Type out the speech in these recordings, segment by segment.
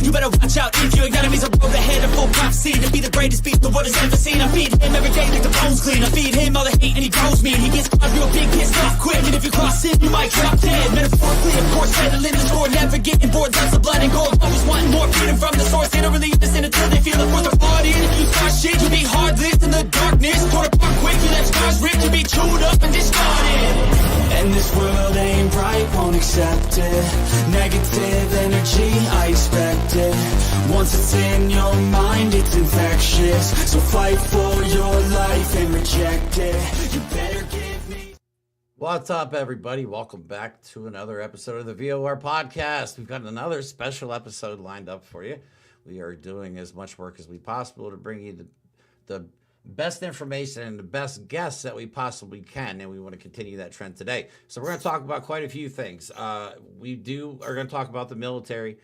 You better watch out if your enemies are road ahead of full prophecy to be the greatest beast the world has ever seen. I feed him every day like the bones clean. I feed him all the hate and he grows me. And he gets caught real big, pissed off quick. And if you cross him, you might drop dead. Metaphorically, of course, settling the score. Never getting bored, lots of blood and gore. Always wanting more, freedom from the source. They don't really listen until they feel it for the party. And if you start shit, you'll be heartless in the darkness. Torn apart quick, you left scars ripped. You'll be chewed up and discarded. And this world ain't right, won't accept it. Negative energy, I expect it. Once it's in your mind, it's infectious. So fight for your life and reject it. You better give me... What's up, everybody? Welcome back to another episode of the VOR podcast. We've got another special episode lined up for you. We are doing as much work as we possible to bring you the best information and the best guests that we possibly can, and we want to continue that trend today. So we're going to talk about quite a few things. We are going to talk about the military,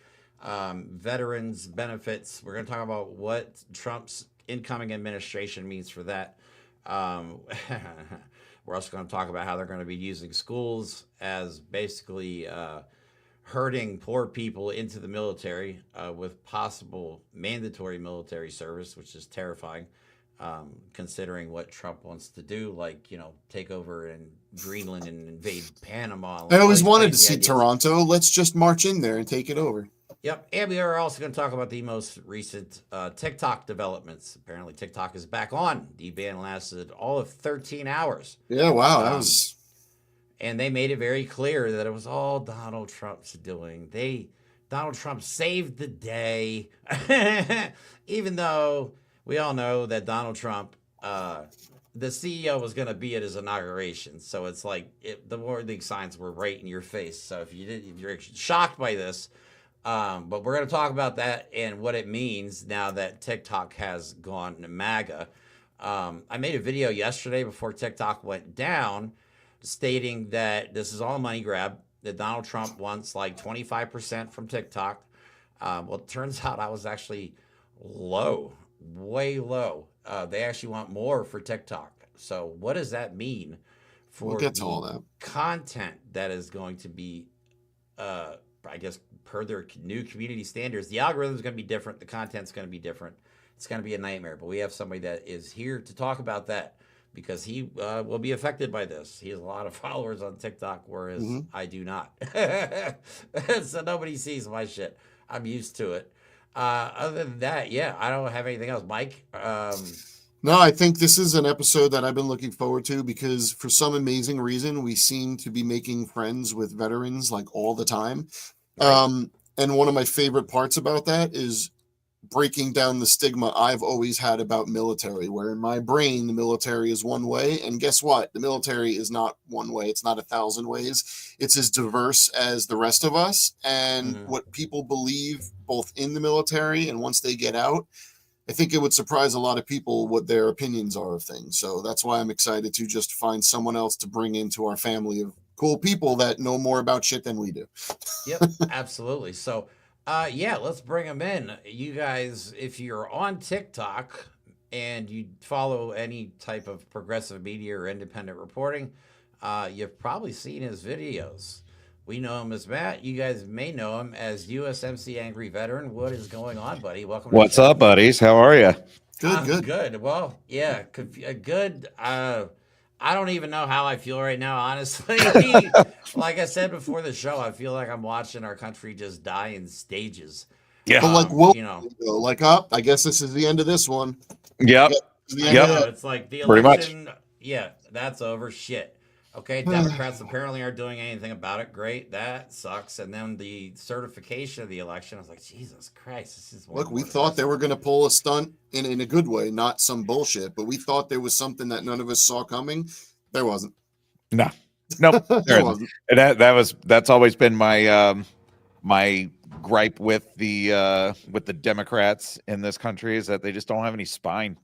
veterans benefits. We're going to talk about what Trump's incoming administration means for that. We're also going to talk about how they're going to be using schools as basically herding poor people into the military with possible mandatory military service, which is terrifying. Considering what Trump wants to do, like, you know, take over in Greenland and invade Panama. I always wanted to see Toronto. Let's just march in there and take it over. Yep. And we are also going to talk about the most recent TikTok developments. Apparently TikTok is back on. The ban lasted all of 13 hours. Yeah, wow. And they made it very clear that it was all Donald Trump's doing. Donald Trump saved the day. Even though we all know that Donald Trump, the CEO, was going to be at his inauguration. So it's like the warning signs were right in your face. So if you're shocked by this, but we're going to talk about that and what it means now that TikTok has gone to MAGA. I made a video yesterday before TikTok went down stating that this is all a money grab, that Donald Trump wants like 25% from TikTok. Well, it turns out I was actually way low. They actually want more for TikTok. So what does that mean for all that content that is going to be, I guess, per their new community standards? The algorithm is going to be different. The content's going to be different. It's going to be a nightmare. But we have somebody that is here to talk about that because he will be affected by this. He has a lot of followers on TikTok, whereas I do not. So nobody sees my shit. I'm used to it. Other than that, yeah, I don't have anything else. Mike? No, I think this is an episode that I've been looking forward to because for some amazing reason, we seem to be making friends with veterans like all the time. Right. And one of my favorite parts about that is breaking down the stigma I've always had about military, where in my brain, the military is one way. And guess what? The military is not one way. It's not 1,000 ways. It's as diverse as the rest of us. And what people believe both in the military and once they get out, I think it would surprise a lot of people what their opinions are of things. So that's why I'm excited to just find someone else to bring into our family of cool people that know more about shit than we do. Yep, absolutely. So, yeah, let's bring them in. You guys, if you're on TikTok and you follow any type of progressive media or independent reporting, you've probably seen his videos. We know him as Matt. You guys may know him as USMC Angry Veteran. What is going on, buddy? Welcome. What's up, buddies? How are you? Good. Well, yeah, good. I don't even know how I feel right now, honestly. Like I said before the show, I feel like I'm watching our country just die in stages. Yeah. But I guess this is the end of this one. Yep. It's like the election. Yeah, that's over. Shit. Okay, Democrats apparently aren't doing anything about it. Great, that sucks. And then the certification of the election, I was like, Jesus Christ, this is... Look, we thought they were going to pull a stunt in a good way, not some bullshit, but we thought there was something that none of us saw coming. There wasn't. No. Nope. There wasn't. And that's always been my my gripe with the Democrats in this country is that they just don't have any spine.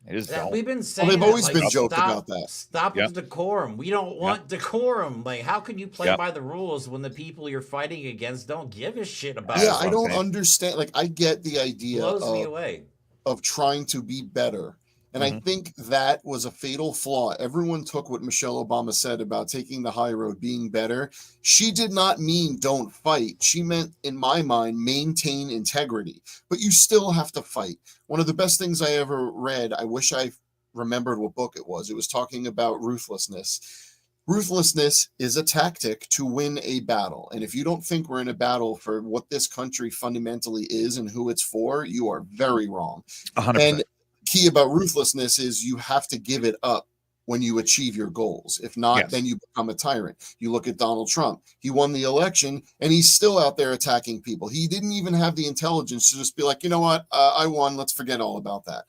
We've been saying they've always been joking about that. Stop with decorum. We don't want decorum. Like, how can you play by the rules when the people you're fighting against don't give a shit about it? Yeah, I don't understand. Like, I get the idea blows me away. Of trying to be better And I think that was a fatal flaw. Everyone took what Michelle Obama said about taking the high road, being better. She did not mean don't fight. She meant, in my mind, maintain integrity. But you still have to fight. One of the best things I ever read, I wish I remembered what book it was. It was talking about ruthlessness. Ruthlessness is a tactic to win a battle. And if you don't think we're in a battle for what this country fundamentally is and who it's for, you are very wrong. 100%. And key about ruthlessness is you have to give it up when you achieve your goals. If not, then you become a tyrant. You look at Donald Trump. He won the election and he's still out there attacking people. He didn't even have the intelligence to just be like, you know what, I won. Let's forget all about that.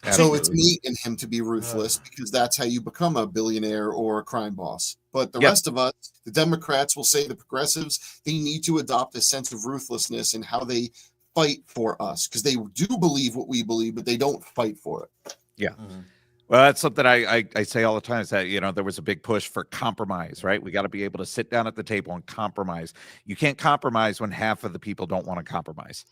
Absolutely. So it's innate in him to be ruthless because that's how you become a billionaire or a crime boss. But the rest of us, the Democrats will say, the progressives, they need to adopt a sense of ruthlessness in how they fight for us, because they do believe what we believe, but they don't fight for it. Yeah. Well, that's something I say all the time, is that, you know, there was a big push for compromise, right? We got to be able to sit down at the table and compromise. You can't compromise when half of the people don't want to compromise.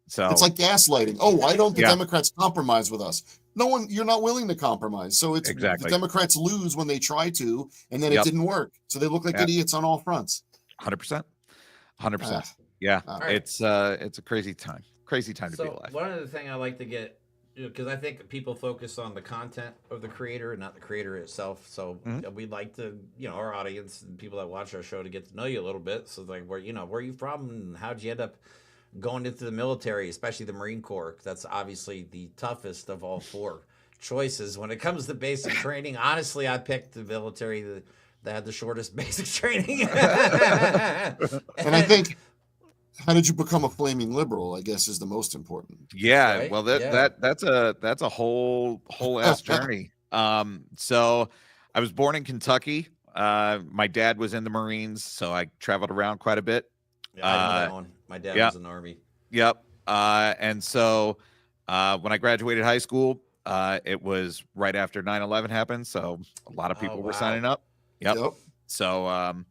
So it's like gaslighting. Oh, why don't the Democrats compromise with us? No one, you're not willing to compromise. So it's the Democrats lose when they try to, and then it didn't work. So they look like idiots on all fronts. 100%. 100%. Yeah. It's a crazy time. Crazy time to be alive. One other thing I like to get, because I think people focus on the content of the creator and not the creator itself. So we'd like to, you know, our audience and people that watch our show to get to know you a little bit. So like, where are you from and how'd you end up going into the military, especially the Marine Corps? That's obviously the toughest of all four choices when it comes to basic training. Honestly, I picked the military that had the shortest basic training. And I think, how did you become a flaming liberal, I guess, is the most important. Yeah. Right? Well, that's a whole ass journey. So I was born in Kentucky. My dad was in the Marines, so I traveled around quite a bit. Yeah, I know that one. My dad was in the Army. Yep. And so when I graduated high school, it was right after 9/11 happened. So a lot of people were signing up. Yep. So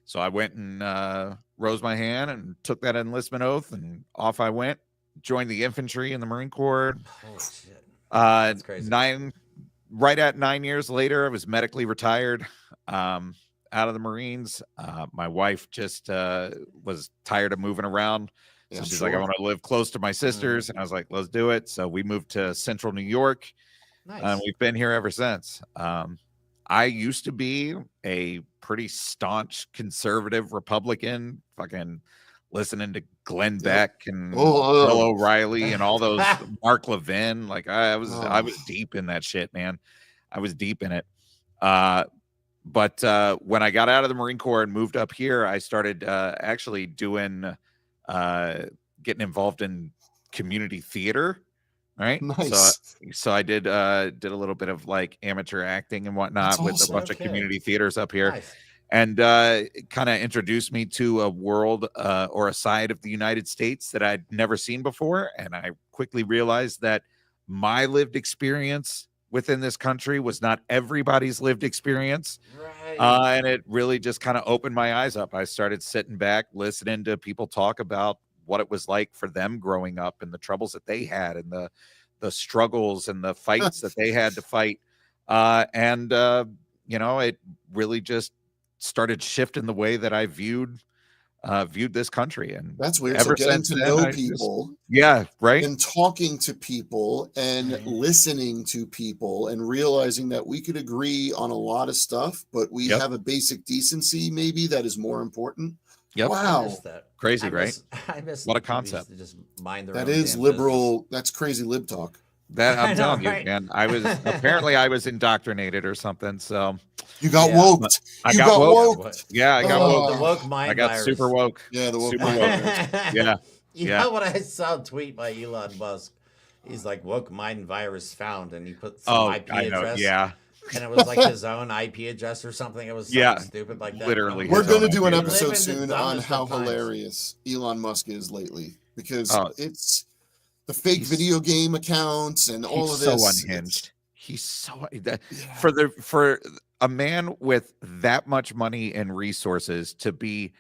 so I went and rose my hand and took that enlistment oath, and off I went. Joined the infantry in the Marine Corps. Holy shit. That's crazy. Right at 9 years later, I was medically retired. Out of the Marines. My wife just was tired of moving around. So she's like, I want to live close to my sisters. And I was like, let's do it. So we moved to central New York. Nice. And we've been here ever since. I used to be a pretty staunch conservative Republican, fucking listening to Glenn Beck and Bill O'Reilly and all those Mark Levin. Like I was deep in that shit, man. I was deep in it. But when I got out of the Marine Corps and moved up here, I started actually getting involved in community theater. Right. Nice. So I did a little bit of like amateur acting and whatnot with a bunch of community theaters up here. Nice. And kind of introduced me to a world or a side of the United States that I'd never seen before. And I quickly realized that my lived experience within this country was not everybody's lived experience. Right. And it really just kind of opened my eyes up. I started sitting back, listening to people talk about what it was like for them growing up and the troubles that they had and the struggles and the fights that they had to fight. You know, it really just started shifting the way that I viewed this country. And that's weird. So getting to know people, right, and talking to people and listening to people and realizing that we could agree on a lot of stuff, but we have a basic decency maybe that is more important. Wow, crazy, right? I miss what a concept. To just mind their that own is liberal. business. That's crazy lib talk. That I'm telling you, man. I was apparently I was indoctrinated or something. So you got woked. I got woke. Yeah, I got woke. The woke mind I got virus. super woke. Yeah, the woke mind virus. You know what I saw a tweet by Elon Musk? He's like, woke mind virus found, and he put some IP address. Yeah. And it was like his own IP address or something. It was something stupid like that. Literally. We're going to do an episode soon on how hilarious Elon Musk is lately, because it's the fake video game accounts and all of this. So unhinged. He's so for a man with that much money and resources to be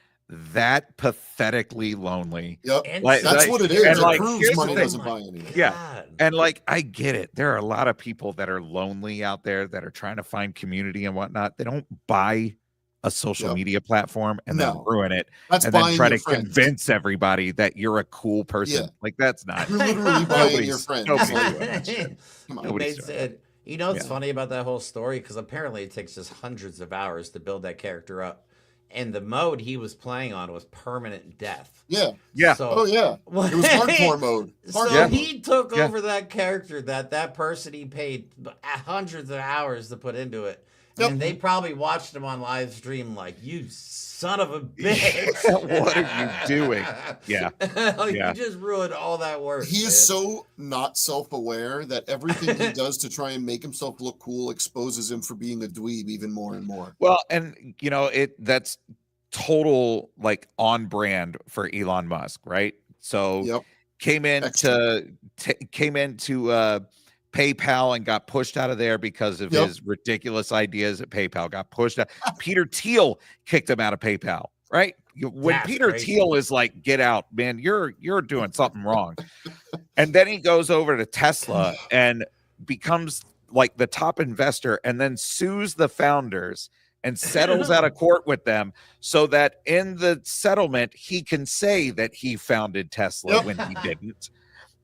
that pathetically lonely. Yep. And That's what it is. and It like, proves here's the money thing. doesn't buy anything. Yeah. And like, I get it. There are a lot of people that are lonely out there that are trying to find community and whatnot. They don't buy a social media platform and then ruin it That's and then buying try your to friends. convince everybody that you're a cool person. Yeah. Like, that's not. You're literally buying your friends. Nobody's Like, doing that shit. come on. Nobody's They doing said, you know what's Yeah. funny about that whole story? Because apparently it takes just hundreds of hours to build that character up. And the mode he was playing on was permanent death. Yeah. Yeah. So, Oh yeah. It was hardcore mode. So Hardcore mode. he took Yeah. over that character that person he paid hundreds of hours to put into it. Yep. And they probably watched him on live stream like, you son of a bitch. What are you doing? Yeah. Like, Yeah. you just ruined all that work. He is man. so not self-aware that everything he does to try and make himself look cool exposes him for being a dweeb even more and more. Well, and you know, that's total like on brand for Elon Musk, right? So Yep. came into PayPal and got pushed out of there because of Yep. his ridiculous ideas at PayPal. Got pushed out. Peter Thiel kicked him out of PayPal, right? When That's Peter crazy. Thiel is like, "Get out, man! You're doing something wrong," and then he goes over to Tesla and becomes like the top investor, and then sues the founders and settles out of court with them, so that in the settlement he can say that he founded Tesla Yep. when he didn't.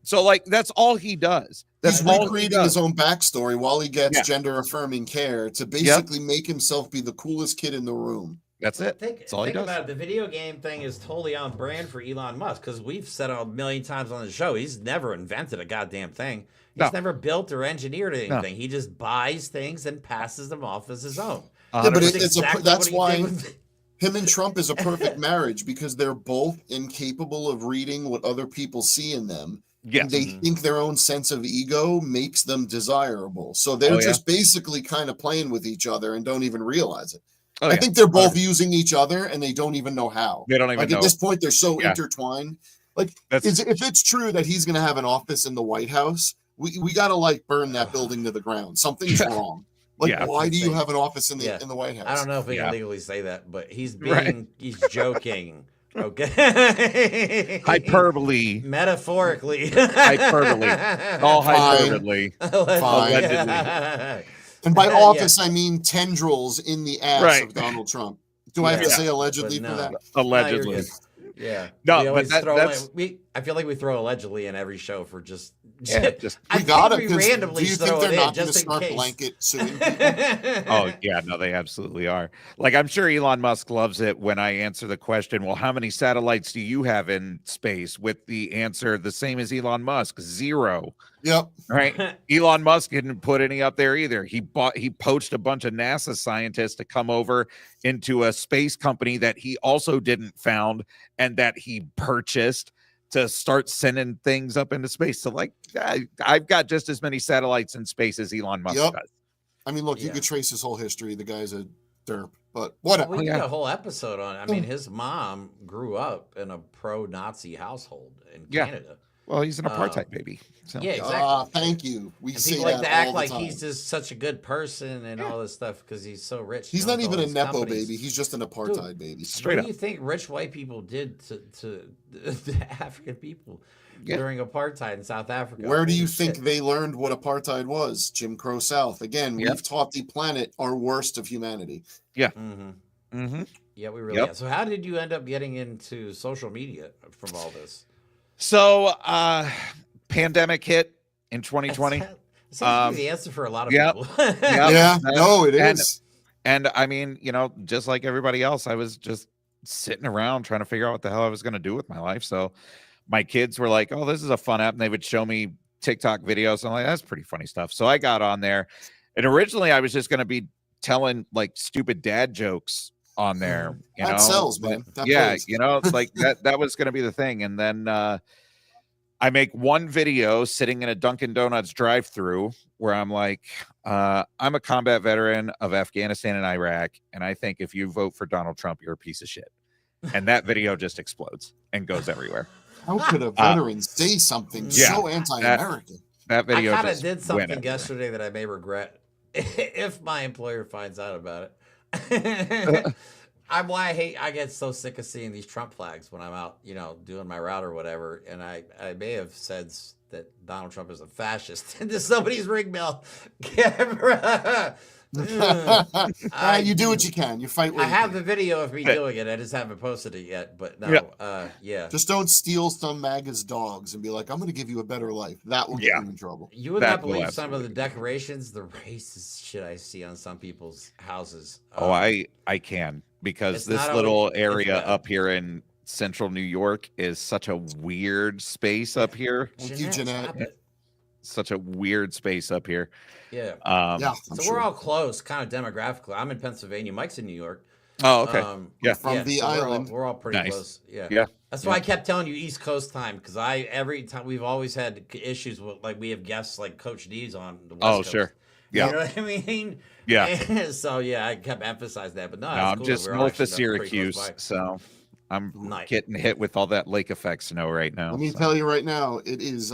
So like that's all he does. That's He's all he recreating does. his own backstory while he gets Yeah. gender affirming care to basically make himself be the coolest kid in the room. That's it. Think That's all he does. about it. The video game thing is totally on brand for Elon Musk because we've said it a million times on the show. He's never invented a goddamn thing. He's No. never built or engineered anything. No. He just buys things and passes them off as his own. Yeah, but That's that's what he why did with- him and Trump is a perfect marriage because they're both incapable of reading what other people see in them. Yes. They think their own sense of ego makes them desirable. So they're Oh, yeah. just basically kind of playing with each other and don't even realize it. Oh, I yeah. think they're both using each other and they don't even know how. They don't even Like know. at this point, they're so Yeah. intertwined. Like That's if it's true that he's going to have an office in the White House, we got to like burn that building to the ground. Something's Yeah. wrong. Like, Yeah. why do you have an office in the Yeah. in the White House? I don't know if we Yeah. can legally say that, but he's Right. he's joking. Okay. hyperbole. Metaphorically. Hyperbole. All hyperbole. Allegedly. And by Yeah. office, I mean tendrils in the ass Right. of Donald Trump. Do I have to Yeah. say allegedly But for no. that? Allegedly. No, you're good. Yeah. No, We but always that's I feel like we throw allegedly in every show for just Yeah, just I We got it. think we randomly Do you think throw they're it not in going to just in start case. blanket suing people? oh yeah, no, they absolutely are. Like I'm sure Elon Musk loves it when I answer the question, well, how many satellites do you have in space? With the answer the same as Elon Musk, 0. Yep. Right? Elon Musk didn't put any up there either. He poached a bunch of NASA scientists to come over into a space company that he also didn't found and that he purchased to start sending things up into space. So like I've got just as many satellites in space as Elon Musk Yep. does. I mean, look, you Yeah. could trace his whole history. The guy's a derp, but whatever. We did yeah. a whole episode on it. I mean, his mom grew up in a pro-Nazi household in Yeah. Canada. Well, he's an apartheid baby. So Yeah, exactly. Thank you. We And say people like that to all act the like time. he's just such a good person and all this stuff because he's so rich. He's and not owns all even a these nepo companies. baby. He's just an apartheid baby. Straight What up. do you think rich white people did to the African people Yeah. during apartheid in South Africa? Where do you Holy think shit. they learned what apartheid was? Jim Crow South. Again, Yep. we've taught the planet our worst of humanity. Mhm. Mm-hmm. Yeah, we really. Yep. Have. So, how did you end up getting into social media from all this? So pandemic hit in 2020. That seems to be the answer for a lot of yep. people. Yep. Yeah, no, it and- is. And I mean, you know, just like everybody else, I was just sitting around trying to figure out what the hell I was going to do with my life. So my kids were like, oh, this is a fun app. And they would show me TikTok videos. I'm like, that's pretty funny stuff. So I got on there. And originally I was just going to be telling like stupid dad jokes on there. You That know? sells, But, man. That yeah, plays. you know, like that was going to be the thing. And then I make one video sitting in a Dunkin' Donuts drive-through where I'm like, I'm a combat veteran of Afghanistan and Iraq, and I think if you vote for Donald Trump, you're a piece of shit. And that video just explodes and goes everywhere. How could a veteran say something yeah, so anti-American? That I video kind of just did went something everywhere. yesterday that I may regret if my employer finds out about it. I get so sick of seeing these Trump flags when I'm out, doing my route or whatever. And I may have said that Donald Trump is a fascist into somebody's ring bell camera. You do what you can. You fight. I have the video of me doing it. I just haven't posted it yet. But no, yeah. Just don't steal some MAGA's dogs and be like, "I'm going to give you a better life." That will get you in trouble. You would not believe some of the decorations, the racist shit I see on some people's houses. I can, because this little area up here in central New York is such a weird space up here. Thank you, Jeanette. Such a weird space up here. Yeah. So we're all close, kind of demographically. I'm in Pennsylvania. Mike's in New York. Oh, okay. From the island. We're all pretty close. Yeah. Yeah. That's why I kept telling you East Coast time, because every time we've always had issues with, like, we have guests like Coach D's on the West Coast. Sure. Yeah. You know what I mean? Yeah. And so I kept emphasizing that, but I'm just north of Syracuse, so I'm getting hit with all that lake effect snow right now. Let me tell you right now, it is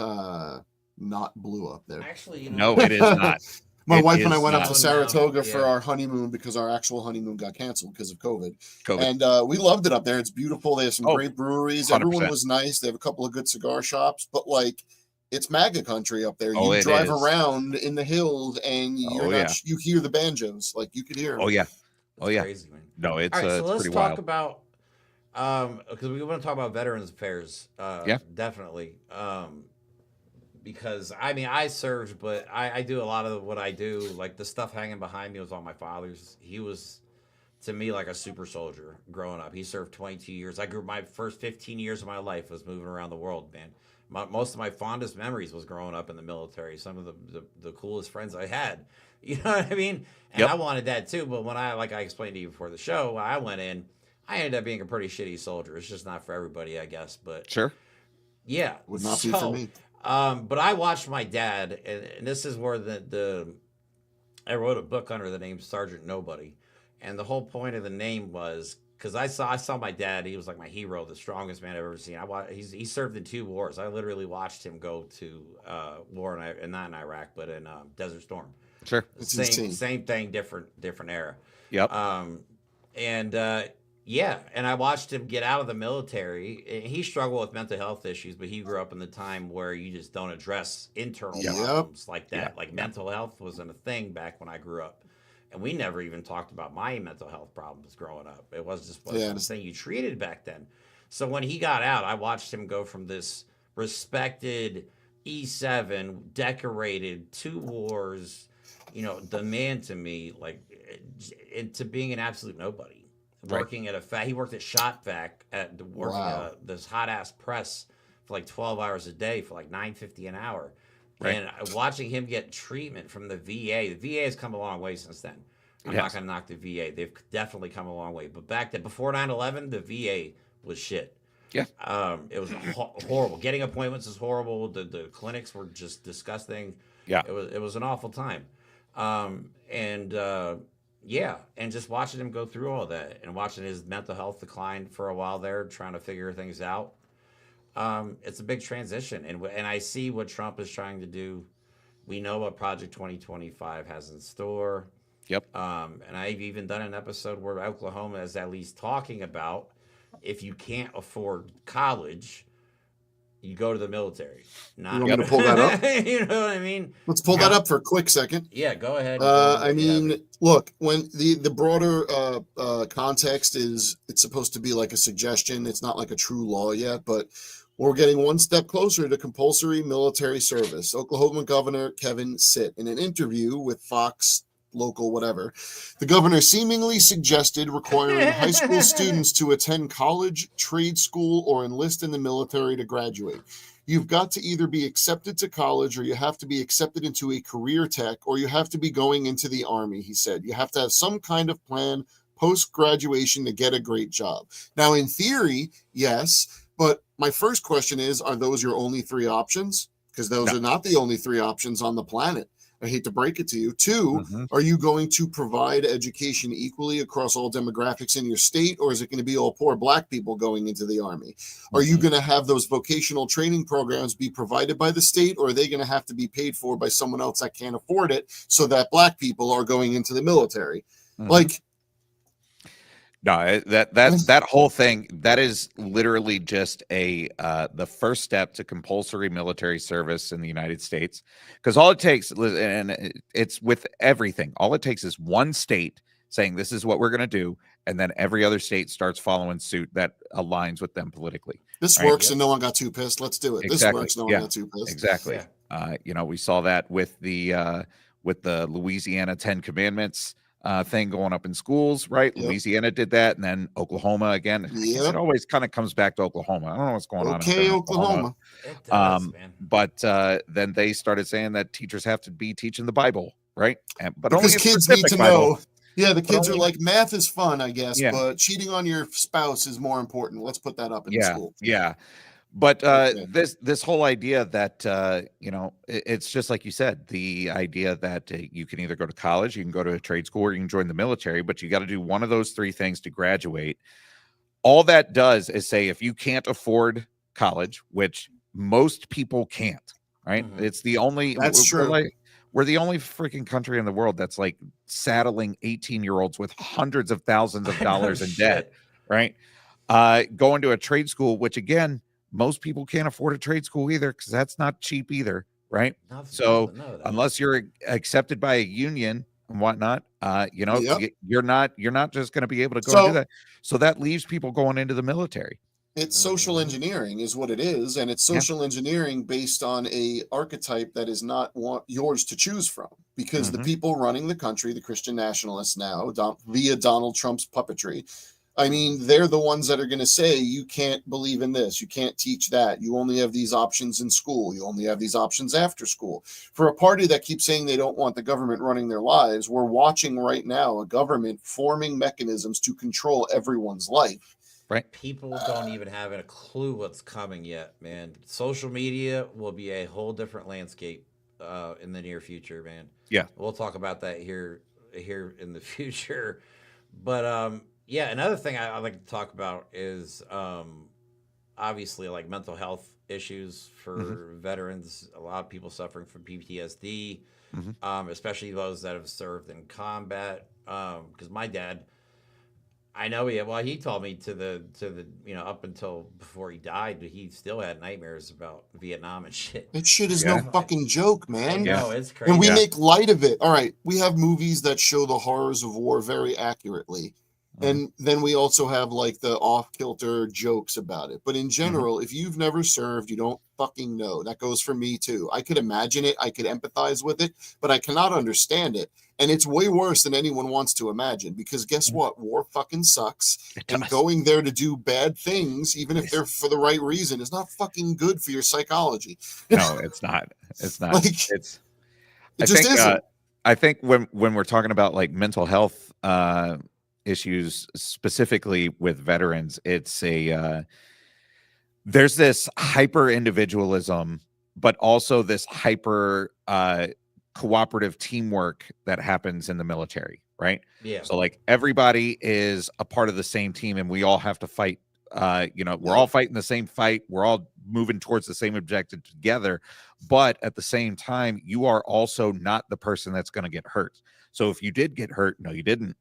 not blue up there. Actually, no, it is not. My wife and I went up to Saratoga for our honeymoon, because our actual honeymoon got canceled because of COVID. And we loved it up there. It's beautiful. They have some great breweries. 100%. Everyone was nice. They have a couple of good cigar shops, but like, it's MAGA country up there. You drive around in the hills and you hear the banjos. Like, you could hear them. Oh yeah. Crazy, man. No, it's all right, so let's pretty talk wild. about because we want to talk about Veterans Affairs. Definitely. Because I served, but I do a lot of what I do. Like, the stuff hanging behind me was all my father's. He was, to me, like a super soldier growing up. He served 22 years. My first 15 years of my life was moving around the world, man. Most of my fondest memories was growing up in the military. Some of the coolest friends I had. You know what I mean? And I wanted that too. But when I explained to you before the show, I went in, I ended up being a pretty shitty soldier. It's just not for everybody, I guess. But sure. Yeah. Would not be for me. But I watched my dad, and this is where I wrote a book under the name Sergeant Nobody. And the whole point of the name was, because I saw my dad. He was like my hero, the strongest man I've ever seen. He served in 2 wars. I literally watched him go to war, and not in Iraq, but in Desert Storm. Sure. Same thing, different era. Yep. And I watched him get out of the military. He struggled with mental health issues, but he grew up in the time where you just don't address internal problems like that. Like, mental health wasn't a thing back when I grew up. And we never even talked about my mental health problems growing up. It wasn't the thing you treated back then. So when he got out, I watched him go from this respected E7, decorated, 2 wars, the man to me, like, into being an absolute nobody. Working at he worked at ShotVac this hot ass press for like 12 hours a day for like $9.50 an hour. Right. And watching him get treatment from the VA has come a long way since then. I'm not going to knock the VA. They've definitely come a long way. But back then, before 9/11, the VA was shit. Yeah. It was horrible. Getting appointments is horrible. The clinics were just disgusting. Yeah. It was an awful time. And just watching him go through all that and watching his mental health decline for a while there, trying to figure things out. It's a big transition, and I see what Trump is trying to do. We know what Project 2025 has in store. Yep. And I've even done an episode where Oklahoma is at least talking about, if you can't afford college, you go to the military. You want me to pull that up? You know what I mean? Let's pull that up for a quick second. Yeah, go ahead. Look, when the broader context is, it's supposed to be like a suggestion. It's not like a true law yet, but we're getting one step closer to compulsory military service. Oklahoma Governor Kevin Stitt, in an interview with Fox local whatever, the governor seemingly suggested requiring high school students to attend college, trade school, or enlist in the military to graduate. You've got to either be accepted to college, or you have to be accepted into a career tech, or you have to be going into the Army, he said. You have to have some kind of plan post-graduation to get a great job. Now, in theory, yes, but my first question is, are those your only 3 options? Because those are not the only 3 options on the planet. I hate to break it to you. 2, are you going to provide education equally across all demographics in your state, or is it going to be all poor Black people going into the Army? Are you going to have those vocational training programs be provided by the state, or are they going to have to be paid for by someone else that can't afford it, so that Black people are going into the military? Like, No, that whole thing, that is literally just the first step to compulsory military service in the United States. Because all it takes, and it's with everything, all it takes is one state saying this is what we're going to do, and then every other state starts following suit that aligns with them politically. This right? works and no one got too pissed. Let's do it. Exactly. This works, no one got too pissed. Exactly. Yeah. We saw that with the Louisiana 10 Commandments thing going up in schools, right? Yep. Louisiana did that, and then Oklahoma again. It always kind of comes back to Oklahoma. I don't know what's going on. Okay, Oklahoma. It does, man. But then they started saying that teachers have to be teaching the Bible, right? But because only a kids need to Bible. know. Yeah, the kids are like, math is fun, I guess, Yeah. but cheating on your spouse is more important. Let's put that up in school. Yeah. But this whole idea that it's just like you said, the idea that you can either go to college, you can go to a trade school, or you can join the military, but you got to do one of those three things to graduate. All that does is say if you can't afford college, which most people can't, right? Mm-hmm. It's the only That's true. We're the only freaking country in the world that's like saddling 18-year-olds with hundreds of thousands of dollars in debt, right? Going to a trade school, which again, most people can't afford a trade school either, because that's not cheap either, right? So unless you're accepted by a union and whatnot, you're not just going to be able to go and do that. So that leaves people going into the military. It's social engineering is what it is, and it's social engineering based on a archetype that is not yours to choose from, because the people running the country, the Christian nationalists now, via Donald Trump's puppetry, I mean, they're the ones that are going to say, you can't believe in this, you can't teach that, you only have these options in school, you only have these options after school. For a party that keeps saying they don't want the government running their lives, we're watching right now a government forming mechanisms to control everyone's life. Right. People don't even have a clue what's coming yet, man. Social media will be a whole different landscape in the near future, man. Yeah. We'll talk about that here in the future. But yeah, another thing I'd like to talk about is obviously like mental health issues for veterans. A lot of people suffering from PTSD, especially those that have served in combat. Because my dad, I know he told me to the up until before he died, he still had nightmares about Vietnam and shit. That shit is no fucking joke, man. No, it's crazy. And we make light of it. All right, we have movies that show the horrors of war very accurately. And then we also have like the off-kilter jokes about it. But in general, if you've never served, you don't fucking know. That goes for me too. I could imagine it, I could empathize with it, but I cannot understand it. And it's way worse than anyone wants to imagine, because guess what? War fucking sucks. And going there to do bad things, even if they're for the right reason, is not fucking good for your psychology. No, it's not. It's not. Like, I think when we're talking about like mental health issues specifically with veterans, it's there's this hyper individualism, but also this hyper cooperative teamwork that happens in the military, right? Yeah. So like everybody is a part of the same team, and we all have to fight. We're all fighting the same fight. We're all moving towards the same objective together. But at the same time, you are also not the person that's going to get hurt. So if you did get hurt, no, you didn't.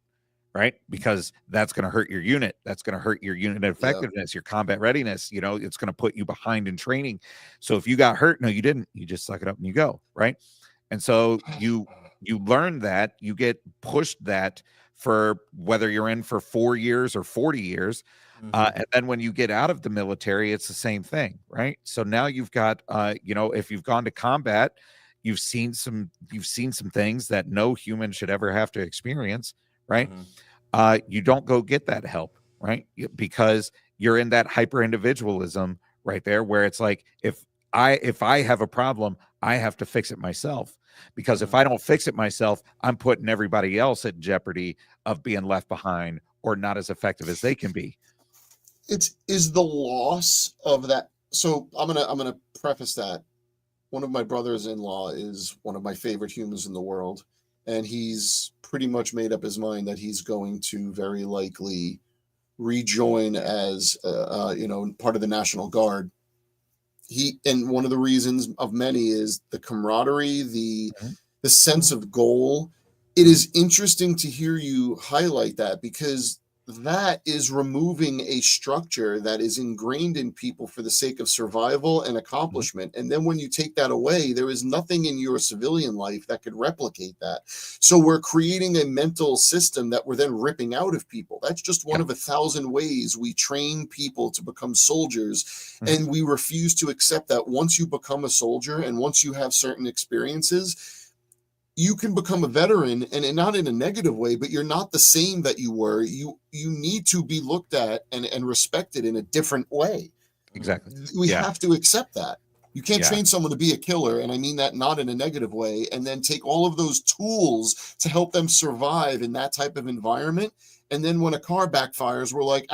Right? Because that's going to hurt your unit. That's going to hurt your unit effectiveness, your combat readiness. It's going to put you behind in training. So if you got hurt, no, you didn't. You just suck it up and you go. Right? And so you learn that, you get pushed that for whether you're in for 4 years or 40 years. And then when you get out of the military, it's the same thing. Right? So now you've got, if you've gone to combat, you've seen some things that no human should ever have to experience. Right? You don't go get that help, right? Because you're in that hyper individualism right there, where it's like, if I have a problem, I have to fix it myself, because if I don't fix it myself, I'm putting everybody else at jeopardy of being left behind or not as effective as they can be. It is the loss of that. So I'm gonna preface that. One of my brothers-in-law is one of my favorite humans in the world. And he's pretty much made up his mind that he's going to very likely rejoin as, part of the National Guard. And one of the reasons of many is the camaraderie, the sense of goal. It is interesting to hear you highlight that, because that is removing a structure that is ingrained in people for the sake of survival and accomplishment. And then when you take that away, there is nothing in your civilian life that could replicate that. So we're creating a mental system that we're then ripping out of people. That's just one of 1,000 ways we train people to become soldiers. And we refuse to accept that once you become a soldier and once you have certain experiences, you can become a veteran, and not in a negative way, but you're not the same that you were. You need to be looked at and respected in a different way. Exactly. We have to accept that. You can't train someone to be a killer, and I mean that not in a negative way, and then take all of those tools to help them survive in that type of environment. And then when a car backfires, we're like,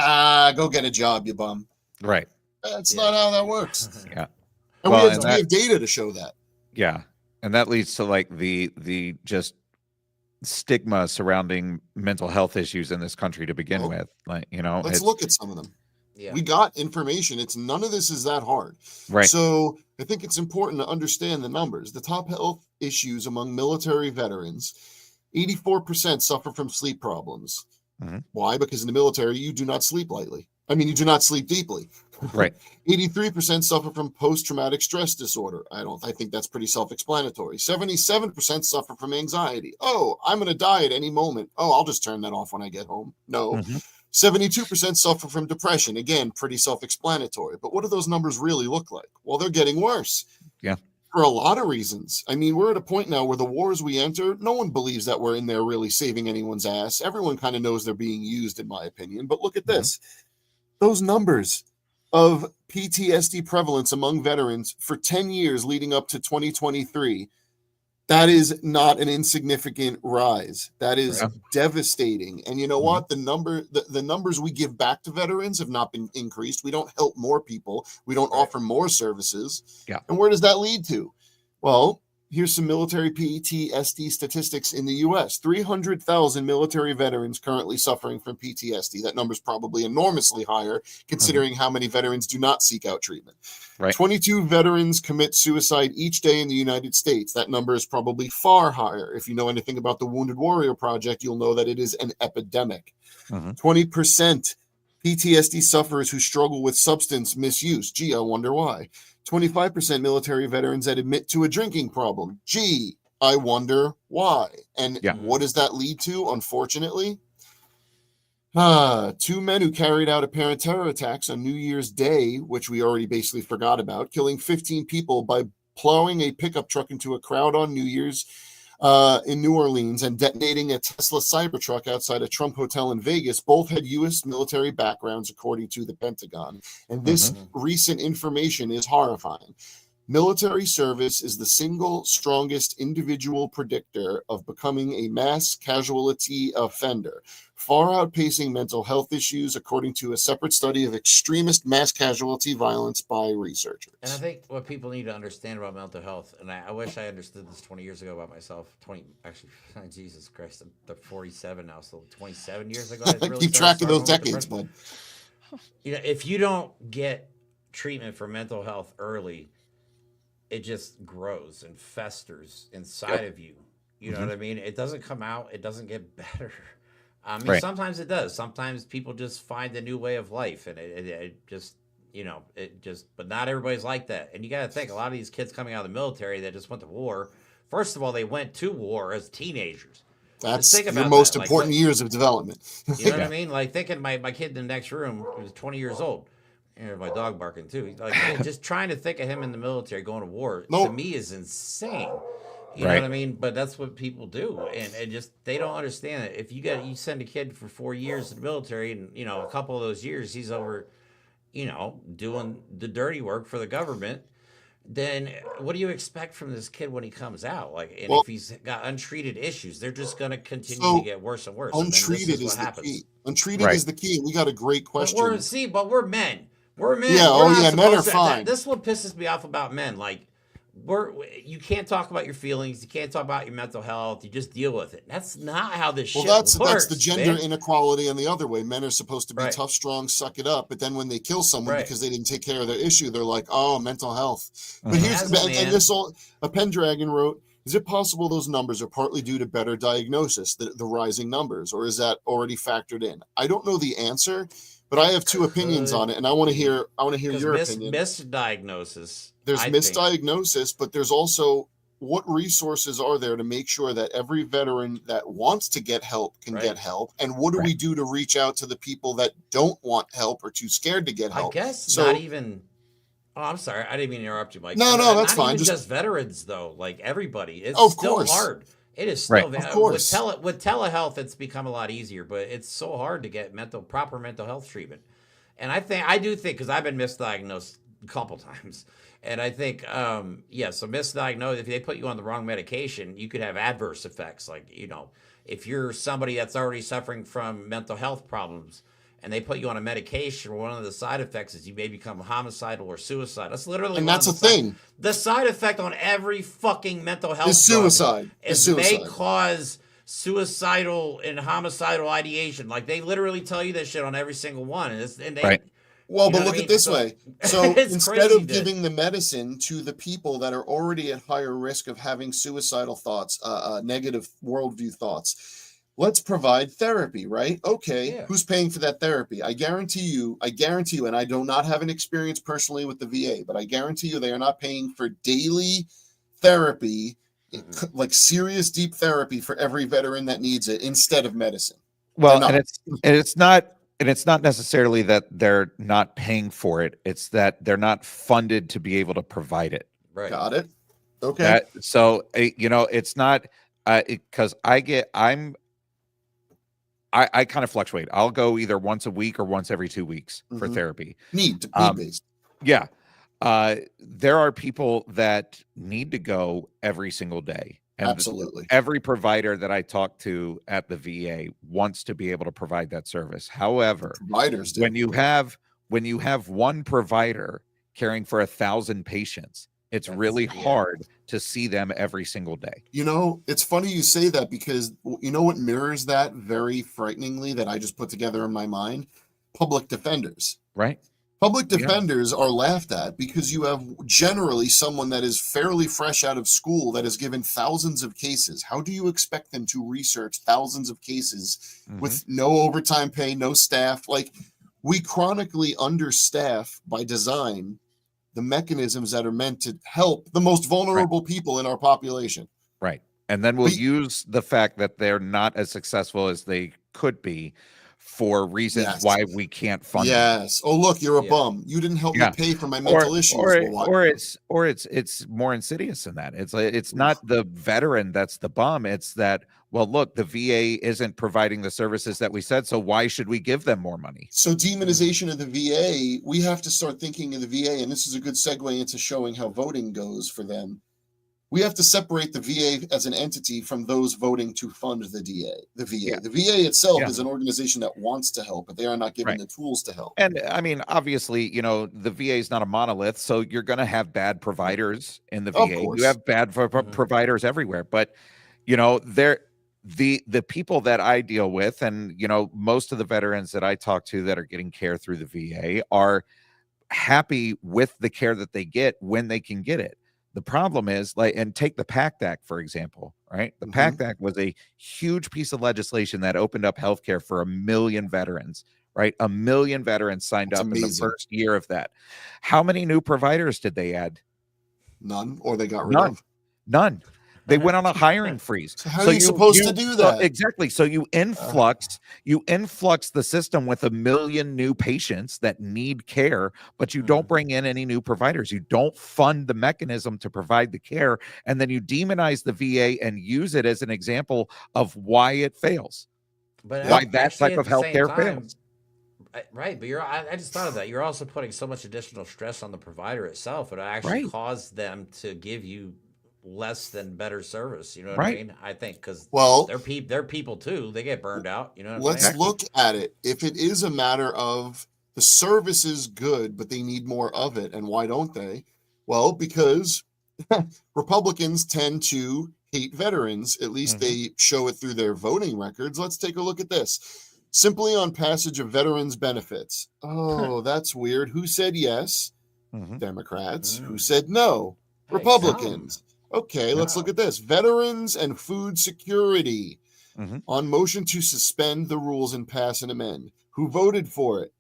go get a job, you bum. Right. That's not how that works. Yeah. And we have data to show that. Yeah. And that leads to like the just stigma surrounding mental health issues in this country to begin with. Like, let's look at some of them. Yeah. We got information. None of this is that hard. Right. So I think it's important to understand the numbers. The top health issues among military veterans, 84% suffer from sleep problems. Why? Because in the military, you do not sleep lightly. I mean, you do not sleep deeply. Right. 83% suffer from post-traumatic stress disorder. I think that's pretty self-explanatory. 77% suffer from anxiety. Oh, I'm going to die at any moment. Oh, I'll just turn that off when I get home. No. 72% suffer from depression. Again, pretty self-explanatory. But what do those numbers really look like? Well, they're getting worse. Yeah. For a lot of reasons. I mean, we're at a point now where the wars we enter, no one believes that we're in there really saving anyone's ass. Everyone kind of knows they're being used, in my opinion. But look at this. Those numbers of PTSD prevalence among veterans for 10 years leading up to 2023, that is not an insignificant rise. That is devastating. And you know what? The numbers we give back to veterans have not been increased. We don't help more people. We don't offer more services. Yeah. And where does that lead to? Well, here's some military PTSD statistics in the U.S. 300,000 military veterans currently suffering from PTSD. That number is probably enormously higher, considering how many veterans do not seek out treatment. Right. 22 veterans commit suicide each day in the United States. That number is probably far higher. If you know anything about the Wounded Warrior Project, you'll know that it is an epidemic. 20% PTSD sufferers who struggle with substance misuse. Gee, I wonder why. 25% military veterans that admit to a drinking problem. Gee, I wonder why. And what does that lead to, unfortunately? 2 men who carried out apparent terror attacks on New Year's Day, which we already basically forgot about, killing 15 people by plowing a pickup truck into a crowd on New Year's in New Orleans and detonating a Tesla Cybertruck outside a Trump hotel in Vegas. Both had U.S. military backgrounds, according to the Pentagon. And this recent information is horrifying. Military service is the single strongest individual predictor of becoming a mass casualty offender, far outpacing mental health issues, according to a separate study of extremist mass casualty violence by researchers. And I think what people need to understand about mental health, and I wish I understood this 20 years ago about myself. Jesus Christ, I'm 47 now, so 27 years ago. I really keep track of those decades, bud. If you don't get treatment for mental health early, it just grows and festers inside of you. You know what I mean? It doesn't come out. It doesn't get better. I mean, sometimes it does. Sometimes people just find a new way of life, and it just, but not everybody's like that. And you got to think, a lot of these kids coming out of the military that just went to war, first of all, they went to war as teenagers. That's your most important years of development. You know what I mean? Like thinking my kid in the next room, he was 20 years old. And my dog barking too. Like just trying to think of him in the military going to war to me is insane. You know what I mean? But that's what people do, and just they don't understand it. If you send a kid for 4 years in the military, and a couple of those years he's over, doing the dirty work for the government, then what do you expect from this kid when he comes out? If he's got untreated issues, they're just going to continue to get worse and worse. Untreated is the key. Untreated is the key. We got a great question. But we're men. We're men. Yeah, men are fine. This is what pisses me off about men. Like, you can't talk about your feelings. You can't talk about your mental health. You just deal with it. That's not how this shit works. That's the gender inequality in the other way. Men are supposed to be tough, strong, suck it up. But then when they kill someone because they didn't take care of their issue, they're like, oh, mental health. But here's a Pendragon wrote, Is it possible those numbers are partly due to better diagnosis, the rising numbers, or is that already factored in? I don't know the answer, but I have two opinions on it, and I want to hear your opinion. Misdiagnosis. There's I think. misdiagnosis, but there's also what resources are there to make sure that every veteran that wants to get help can get help, and what do we do to reach out to the people that don't want help or too scared to get help? I guess so, not even. Oh, I'm sorry. I didn't mean to interrupt you, Mike. No, that's fine. Even just veterans, though. Like everybody, it's of still course. hard. It is still of course. With telehealth, it's become a lot easier, but it's so hard to get proper mental health treatment. And I do think, because I've been misdiagnosed a couple times, and I think, so misdiagnosed, if they put you on the wrong medication, you could have adverse effects. Like, if you're somebody that's already suffering from mental health problems, and they put you on a medication, one of the side effects is you may become homicidal or suicidal. That's literally, and that's a thing. The side effect on every fucking mental health is suicide. May cause suicidal and homicidal ideation. Like, they literally tell you this shit on every single one. Well, but look at this way. So instead of giving the medicine to the people that are already at higher risk of having suicidal thoughts, negative worldview thoughts, let's provide therapy, right? Okay, who's paying for that therapy? I guarantee you, and I do not have an experience personally with the VA, but I guarantee you they are not paying for daily therapy, like serious deep therapy for every veteran that needs it instead of medicine. Well, and it's not necessarily that they're not paying for it. It's that they're not funded to be able to provide it. Right. Got it. Okay. It's not because I kind of fluctuate. I'll go either once a week or once every 2 weeks for therapy. Need based. Yeah. There are people that need to go every single day. And absolutely. Every provider that I talk to at the VA wants to be able to provide that service. However, providers do. when you have one provider caring for 1,000 patients, it's really hard to see them every single day. It's funny you say that, because you know what mirrors that very frighteningly that I just put together in my mind? Public defenders. Right. Public defenders are laughed at because you have generally someone that is fairly fresh out of school that has given thousands of cases. How do you expect them to research thousands of cases with no overtime pay, no staff? Like, we chronically understaff by design the mechanisms that are meant to help the most vulnerable people in our population. Right. And then we'll use the fact that they're not as successful as they could be for reasons why we can't fund them. Oh, look, you're a bum. You didn't help me pay for my mental issues. Or it's more insidious than that. It's not the veteran that's the bum. It's that, well, look, the VA isn't providing the services that we said, so why should we give them more money? So demonization of the VA, we have to start thinking of the VA, and this is a good segue into showing how voting goes for them. We have to separate the VA as an entity from those voting to fund the VA. Yeah. The VA itself is an organization that wants to help, but they are not given the tools to help. And I mean, obviously, the VA is not a monolith, so you're going to have bad providers in the VA. You have bad providers everywhere, but the people that I deal with, and most of the veterans that I talk to that are getting care through the VA are happy with the care that they get when they can get it. The problem is, and take the PACT Act, for example, right? The PACT Act was a huge piece of legislation that opened up healthcare for 1 million veterans, right? 1 million veterans signed up in the first year of that. How many new providers did they add? None, or they got rid of? None. They went on a hiring freeze. So how are you supposed to do that? Exactly. So you influx the system with 1 million new patients that need care, but you don't bring in any new providers. You don't fund the mechanism to provide the care, and then you demonize the VA and use it as an example of why it fails. But why that type of healthcare fails. Right, but I just thought of that. You're also putting so much additional stress on the provider itself. It actually caused them to give you less than better service. You know what I mean? I think because they're people too. They get burned out. You know what let's look at it. If it is a matter of the service is good, but they need more of it, and why don't they? Well, because Republicans tend to hate veterans. At least they show it through their voting records. Let's take a look at this. Simply on passage of veterans benefits. Oh, that's weird. Who said yes? Democrats. Who said no? Republicans. Okay, let's look at this. Veterans and food security. Mhm. On motion to suspend the rules and pass and amend. Who voted for it?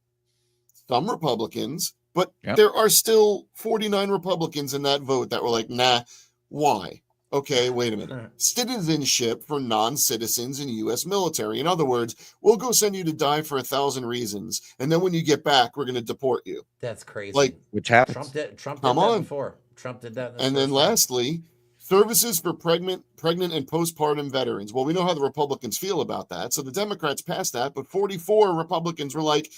Some Republicans, but Yep. there are still 49 Republicans in that vote that were like, nah, why? Okay, wait a minute. Citizenship for non-citizens in U.S. military. In other words, we'll go send you to die for 1,000 reasons, and then when you get back, we're going to deport you. That's crazy. Like, Which happens. Trump did Come that on. before. Trump did that. And then lastly, services for pregnant and postpartum veterans. Well, we know how the Republicans feel about that. So the Democrats passed that, but 44 Republicans were like,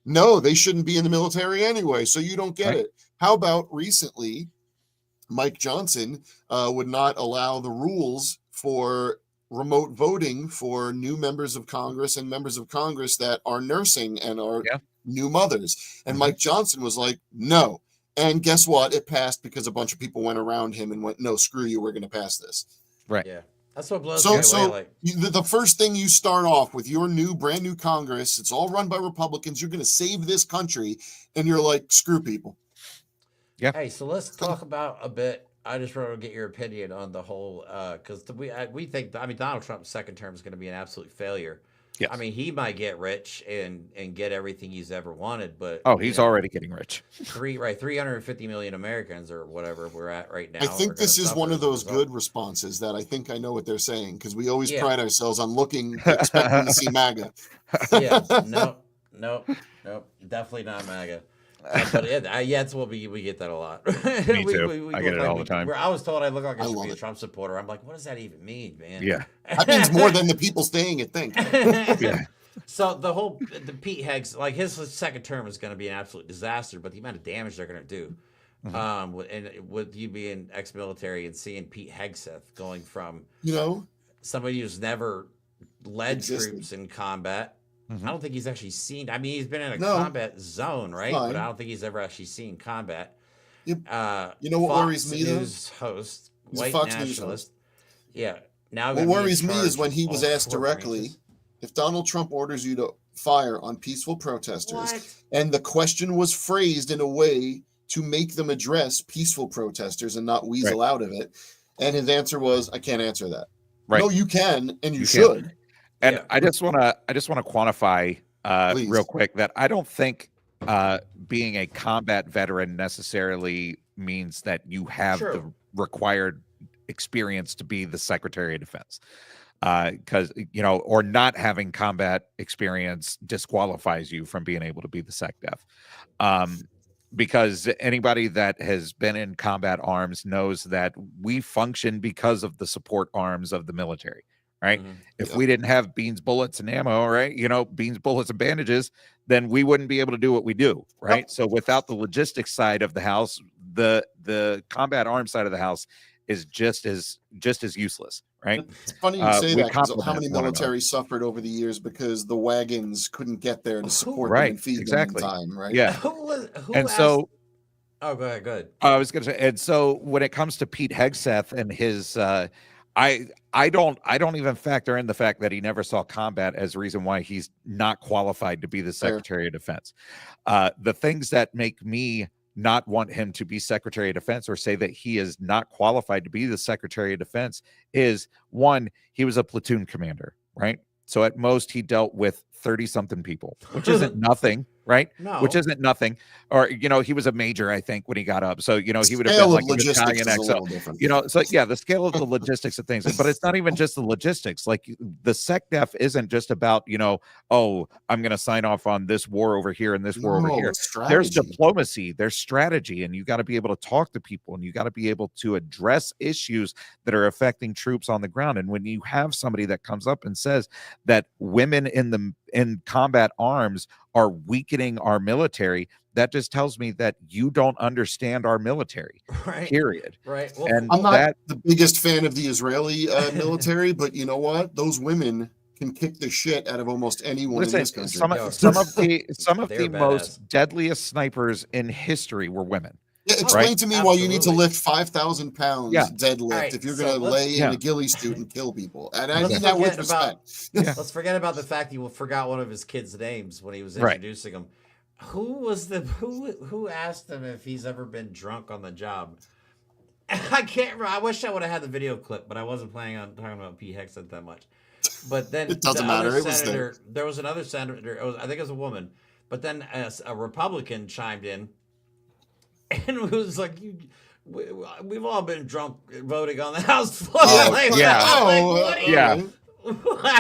no, they shouldn't be in the military anyway, so you don't get Right. it. How about recently, Mike Johnson would not allow the rules for remote voting for new members of Congress and members of Congress that are nursing and are Yeah. new mothers. And Mhm. Mike Johnson was like, no. And guess what? It passed because a bunch of people went around him and went, no, screw you, we're going to pass this. Right. Yeah, that's what blows So, me so away. the first thing you start off with your brand new Congress, it's all run by Republicans. You're going to save this country, and you're like, screw people. Hey, so let's talk about a bit. I just want to get your opinion on the whole, because we think, I mean, Donald Trump's second term is going to be an absolute failure. Yes. I mean, he might get rich and get everything he's ever wanted, but He's already getting rich. 350 million Americans or whatever we're at right now. I think this is one of those good. good responses that I think I know what they're saying, because we always Yeah. pride ourselves on expecting to see MAGA. Yeah, no, definitely not MAGA. But it's what we get that a lot. Me too. I get look it all like the time. I was told I look like I should love be a it. Trump supporter. I'm like, what does that even mean, man? Yeah. That means more than the people saying it think. Yeah. So the Pete Heggs, like his second term is going to be an absolute disaster, but the amount of damage they're going to do, and with you being ex-military and seeing Pete Hegseth going from somebody who's never led troops in combat. I don't think he's actually seen. I mean, he's been in a combat zone, right? Fine. But I don't think he's ever actually seen combat. You know what Fox worries me, though? News host, He's a white Fox News nationalist. Yeah. Now What worries me is when he was asked four directly, branches. if Donald Trump orders you to fire on peaceful protesters, What? and the question was phrased in a way to make them address peaceful protesters and not weasel out of it, and his answer was, I can't answer that. Right. No, you can, and you can. should. And Yeah. I just want to quantify Please. real quick that I don't think being a combat veteran necessarily means that you have the required experience to be the Secretary of Defense. Because or not having combat experience disqualifies you from being able to be the SecDef. Because anybody that has been in combat arms knows that we function because of the support arms of the military. Right. Mhm. If we didn't have beans, bullets, and ammo, right, beans, bullets, and bandages, then we wouldn't be able to do what we do. Right. So without the logistics side of the house, the combat arms side of the house is just as useless. Right. It's funny you say we that, because how complement many one military suffered over the years because the wagons couldn't get there to support them Right, and feed exactly. them in time, right? Yeah. Who And asked- so Oh, go ahead. I was going to say, and so when it comes to Pete Hegseth and his, I don't even factor in the fact that he never saw combat as a reason why he's not qualified to be the Secretary of Defense. The things that make me not want him to be Secretary of Defense or say that he is not qualified to be the Secretary of Defense is, one, he was a platoon commander, right? So at most he dealt with 30-something people, which isn't nothing, right? No. Which isn't nothing. Or, he was a major, I think, when he got up. So, he would have been Scale like of a logistics battalion is a XL. little different. So yeah, the scale of the logistics of things, but it's not even just the logistics. Like the SecDef isn't just about, oh, I'm going to sign off on this war over here and this war over here. There's diplomacy, there's strategy, and you got to be able to talk to people, and you got to be able to address issues that are affecting troops on the ground. And when you have somebody that comes up and says that women in combat arms are weakening our military, that just tells me that you don't understand our military. Right. Period. Right. Well, And I'm not the biggest fan of the Israeli military, but you know what? Those women can kick the shit out of almost anyone in this country. some of the most deadliest snipers in history were women. Yeah, explain to me why you need to Absolutely. lift 5,000 pounds deadlift Right, if you're so going to lay let's- in a ghillie suit and kill people. And I Let's mean that with forget about- respect. Let's forget about the fact he forgot one of his kids' names when he was Right. introducing him. Who asked him if he's ever been drunk on the job? I can't remember. I wish I would have had the video clip, but I wasn't planning on talking about Pete Hegseth that much. But then It doesn't the matter. other It was senator, there was another senator, I think it was a woman, but then a Republican chimed in and was like, we've all been drunk voting on the House floor.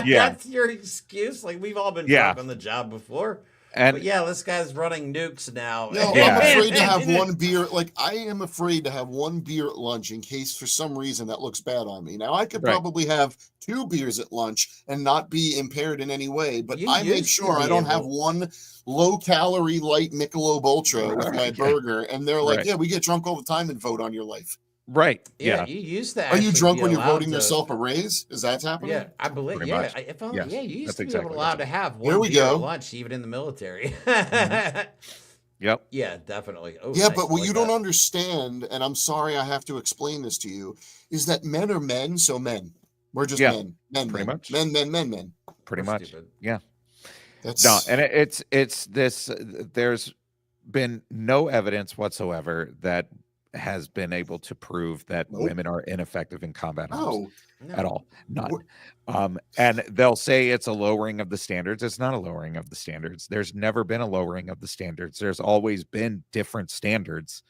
That's your excuse? Like, we've all been drunk on the job before. But yeah, this guy's running nukes now. No, I'm afraid to have one beer. Like, I am afraid to have one beer at lunch in case for some reason that looks bad on me. Now, I could probably have 2 beers at lunch and not be impaired in any way, but I make sure I don't have one low-calorie light Michelob Ultra with my burger. And they're like, yeah, we get drunk all the time and vote on your life. Right. Yeah. You used to. Are you drunk when you're voting yourself a raise? Is that happening? Yeah, I believe. Pretty Yeah, much. yeah. You used to be exactly allowed to have one Here we beer go. at lunch, even in the military. Yep. Yeah, definitely. Oh, yeah, nice. but what like you that. don't understand, and I'm sorry I have to explain this to you, is that men are men, so men. We're just men. Men, pretty men. much. Men. Pretty We're much. stupid. Yeah. That's No, and it's this. There's been no evidence whatsoever that has been able to prove that women are ineffective in combat arms at all. None. And they'll say it's a lowering of the standards. It's not a lowering of the standards. There's never been a lowering of the standards. There's always been different standards.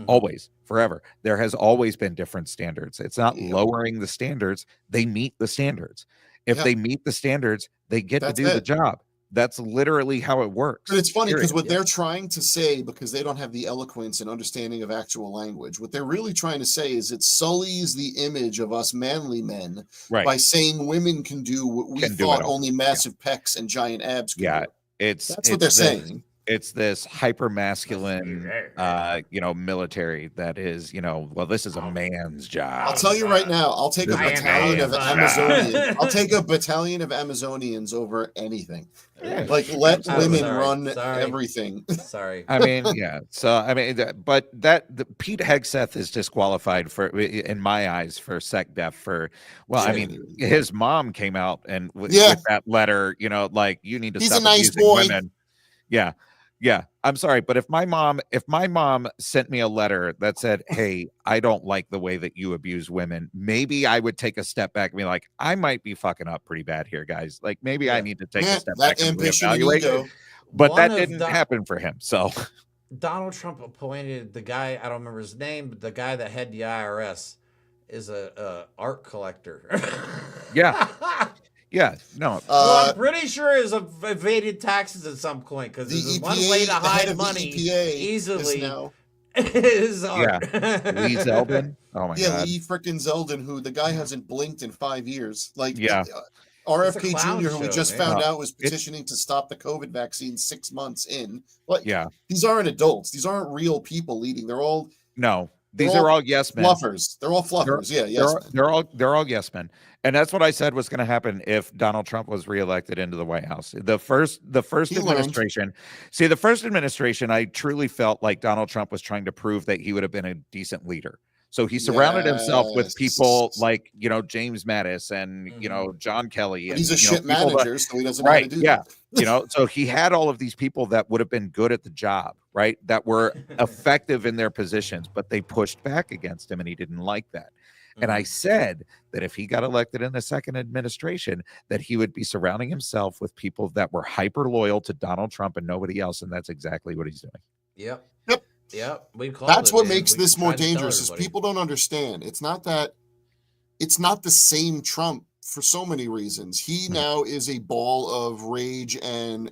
Always, forever. There has always been different standards. It's not lowering the standards. They meet the standards. If they meet the standards, they get to do the job. That's literally how it works. But it's funny because what they're trying to say, because they don't have the eloquence and understanding of actual language, what they're really trying to say is it sullies the image of us manly men by saying women can do what we thought only massive pecs and giant abs could do. That's what they're saying. It's this hyper masculine, military that is, well, this is a man's job. I'll tell you right now, I'll take a battalion of Amazonians. I'll take a battalion of Amazonians over anything. Like, let women run everything. Sorry. I mean, yeah. So, I mean, but Pete Hegseth is disqualified in my eyes, for sec def I mean, his mom came out and with that letter, like, you need to stop abusing women. Yeah. Yeah, I'm sorry, but if my mom sent me a letter that said, "Hey, I don't like the way that you abuse women," maybe I would take a step back and be like, "I might be fucking up pretty bad here, guys. Like, maybe I need to take a step back and reevaluate." But that didn't happen for him. So Donald Trump appointed the guy, I don't remember his name, but the guy that had the IRS is a art collector. Yeah. Yeah, no. Well, I'm pretty sure is evaded taxes at some point, because there's one way to hide money easily. Is art. Lee Zeldin. Oh my God. Lee frickin' Zeldin, who the guy hasn't blinked in 5 years. Like, Jr., RFK who we just found out was petitioning to stop the COVID vaccine 6 months in. Like, these aren't adults. These aren't real people leading. They're all These are all yes men. Fluffers. They're all fluffers. They're all yes men. And that's what I said was going to happen if Donald Trump was reelected into the White House. The first administration. See, the first administration, I truly felt like Donald Trump was trying to prove that he would have been a decent leader. So he surrounded himself with people like, James Mattis and, John Kelly. And he's a shit manager, so he doesn't know how to do that. So he had all of these people that would have been good at the job, right? That were effective in their positions, but they pushed back against him and he didn't like that. And I said that if he got elected in the second administration, that he would be surrounding himself with people that were hyper loyal to Donald Trump and nobody else. And that's exactly what he's doing. Yep. That's what makes this more dangerous, is people don't understand. It's not the same Trump for so many reasons. He now is a ball of rage and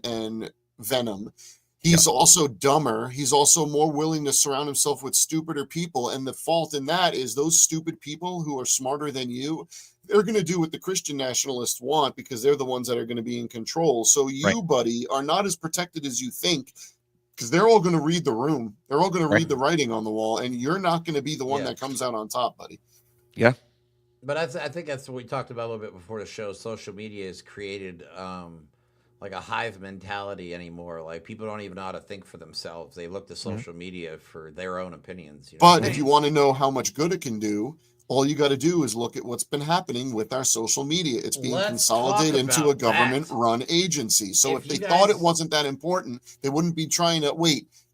venom. He's also dumber. He's also more willing to surround himself with stupider people. And the fault in that is those stupid people who are smarter than you, they're going to do what the Christian nationalists want because they're the ones that are going to be in control. So you, buddy, are not as protected as you think, because they're all going to read the room. They're all going to read the writing on the wall, and you're not going to be the one that comes out on top, buddy. Yeah. But I think that's what we talked about a little bit before the show. Social media has created like a hive mentality anymore. Like, people don't even know how to think for themselves. They look to social media for their own opinions. But if you want to know how much good it can do, all you got to do is look at what's been happening with our social media. It's being consolidated into a government-run agency. So if they thought it wasn't that important, they wouldn't be trying to,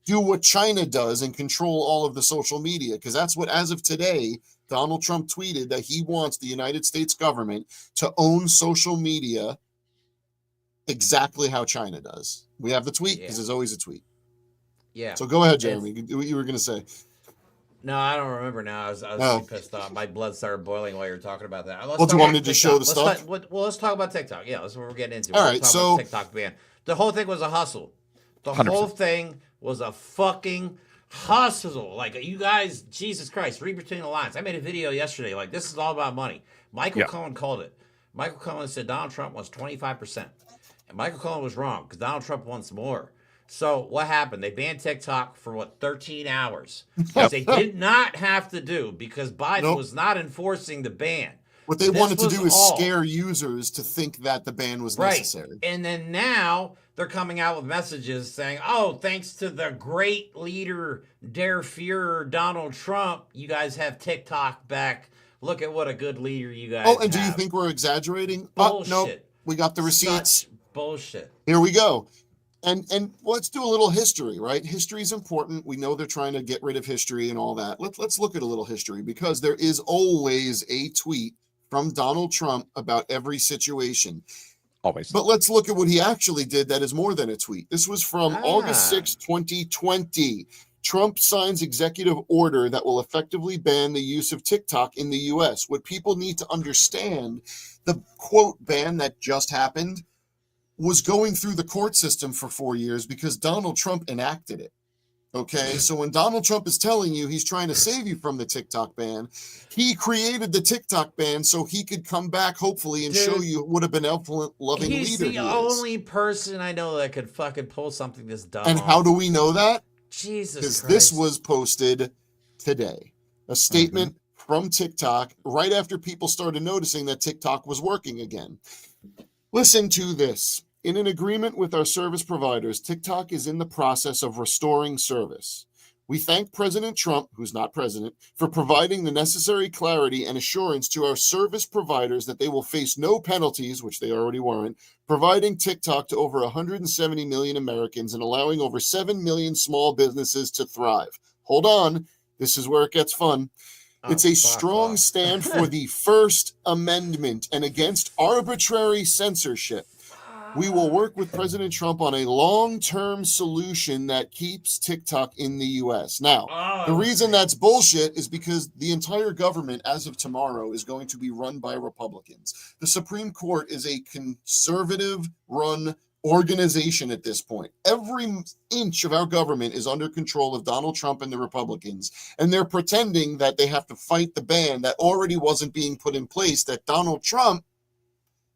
do what China does and control all of the social media, because that's what, as of today, Donald Trump tweeted that he wants the United States government to own social media exactly how China does. We have the tweet because there's always a tweet. Yeah. So go ahead, Jeremy. What you were going to say? No, I don't remember now. I was too pissed off. My blood started boiling while you were talking about that. Well, do you want me to just show the stuff? Let's talk about TikTok. Yeah, that's what we're getting into. All right, so TikTok ban. The whole thing was a hustle. The 100%. whole thing was a fucking hustle. Like, you guys, Jesus Christ, read between the lines. I made a video yesterday. Like, this is all about money. Michael Cohen called it. Michael Cohen said Donald Trump wants 25%. And Michael Cohen was wrong because Donald Trump wants more. So what happened? They banned TikTok for 13 hours. Which they did not have to do because Biden was not enforcing the ban. What they wanted to do is scare users to think that the ban was necessary. And then now they're coming out with messages saying, oh, thanks to the great leader, Der Führer, Donald Trump, you guys have TikTok back. Look at what a good leader you guys have. Oh, and do you think we're exaggerating? Bullshit. Nope. We got the receipts. Such bullshit. Here we go. And let's do a little history, right? History is important. We know they're trying to get rid of history and all that. Let's look at a little history, because there is always a tweet from Donald Trump about every situation. Always. But let's look at what he actually did that is more than a tweet. This was from August 6, 2020. Trump signs executive order that will effectively ban the use of TikTok in the U.S. What people need to understand, the quote ban that just happened was going through the court system for 4 years because Donald Trump enacted it. Okay, so when Donald Trump is telling you he's trying to save you from the TikTok ban, he created the TikTok ban so he could come back, hopefully, and show you what a benevolent, loving leader he is. He's the only person I know that could fucking pull something this dumb. And how do we know that? Jesus Christ. Because this was posted today. A statement from TikTok right after people started noticing that TikTok was working again. Listen to this. In an agreement with our service providers, TikTok is in the process of restoring service. We thank President Trump, who's not president, for providing the necessary clarity and assurance to our service providers that they will face no penalties, which they already weren't, providing TikTok to over 170 million Americans and allowing over 7 million small businesses to thrive. Hold on. This is where it gets fun. It's a strong stand for the First Amendment and against arbitrary censorship. We will work with President Trump on a long-term solution that keeps TikTok in the U.S. Now, the reason that's bullshit is because the entire government, as of tomorrow, is going to be run by Republicans. The Supreme Court is a conservative-run organization at this point. Every inch of our government is under control of Donald Trump and the Republicans, and they're pretending that they have to fight the ban that already wasn't being put in place that Donald Trump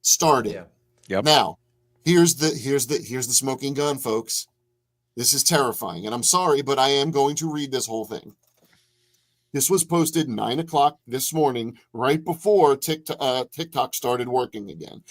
started. Yeah. Yep. Now, here's the smoking gun, folks. This is terrifying, and I'm sorry, but I am going to read this whole thing. This was posted 9 o'clock this morning, right before TikTok started working again.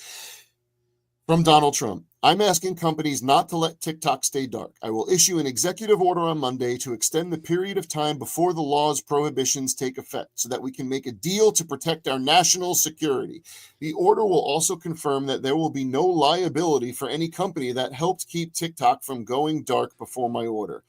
From Donald Trump. I'm asking companies not to let TikTok stay dark. I will issue an executive order on Monday to extend the period of time before the law's prohibitions take effect so that we can make a deal to protect our national security. The order will also confirm that there will be no liability for any company that helped keep TikTok from going dark before my order.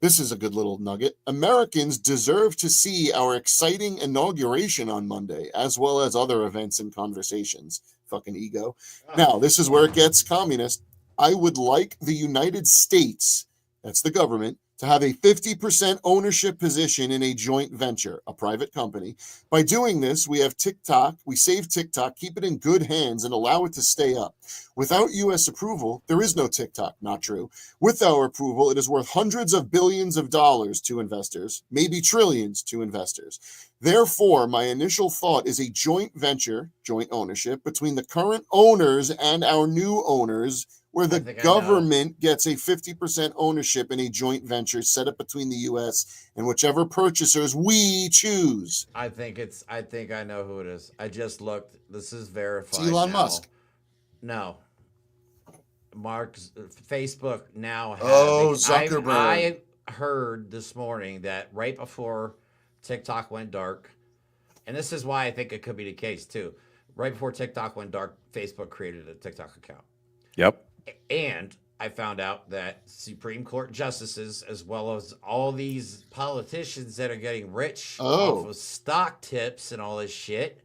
This is a good little nugget. Americans deserve to see our exciting inauguration on Monday, as well as other events and conversations. Fucking ego. Now, this is where it gets communist. I would like the United States, that's the government, to have a 50% ownership position in a joint venture, a private company. By doing this, we save TikTok, keep it in good hands, and allow it to stay up. Without U.S. approval, there is no TikTok. Not true. With our approval, it is worth hundreds of billions of dollars to investors, maybe trillions to investors. Therefore, my initial thought is a joint venture, joint ownership, between the current owners and our new owners, where the government gets a 50% ownership in a joint venture set up between the U.S. and whichever purchasers we choose. I think I know who it is. I just looked. This is verified. It's Elon Musk. No. Facebook now has. Oh, Zuckerberg. I heard this morning that right before TikTok went dark, and this is why I think it could be the case too. Right before TikTok went dark, Facebook created a TikTok account. Yep. And I found out that Supreme Court justices, as well as all these politicians that are getting rich off of stock tips and all this shit,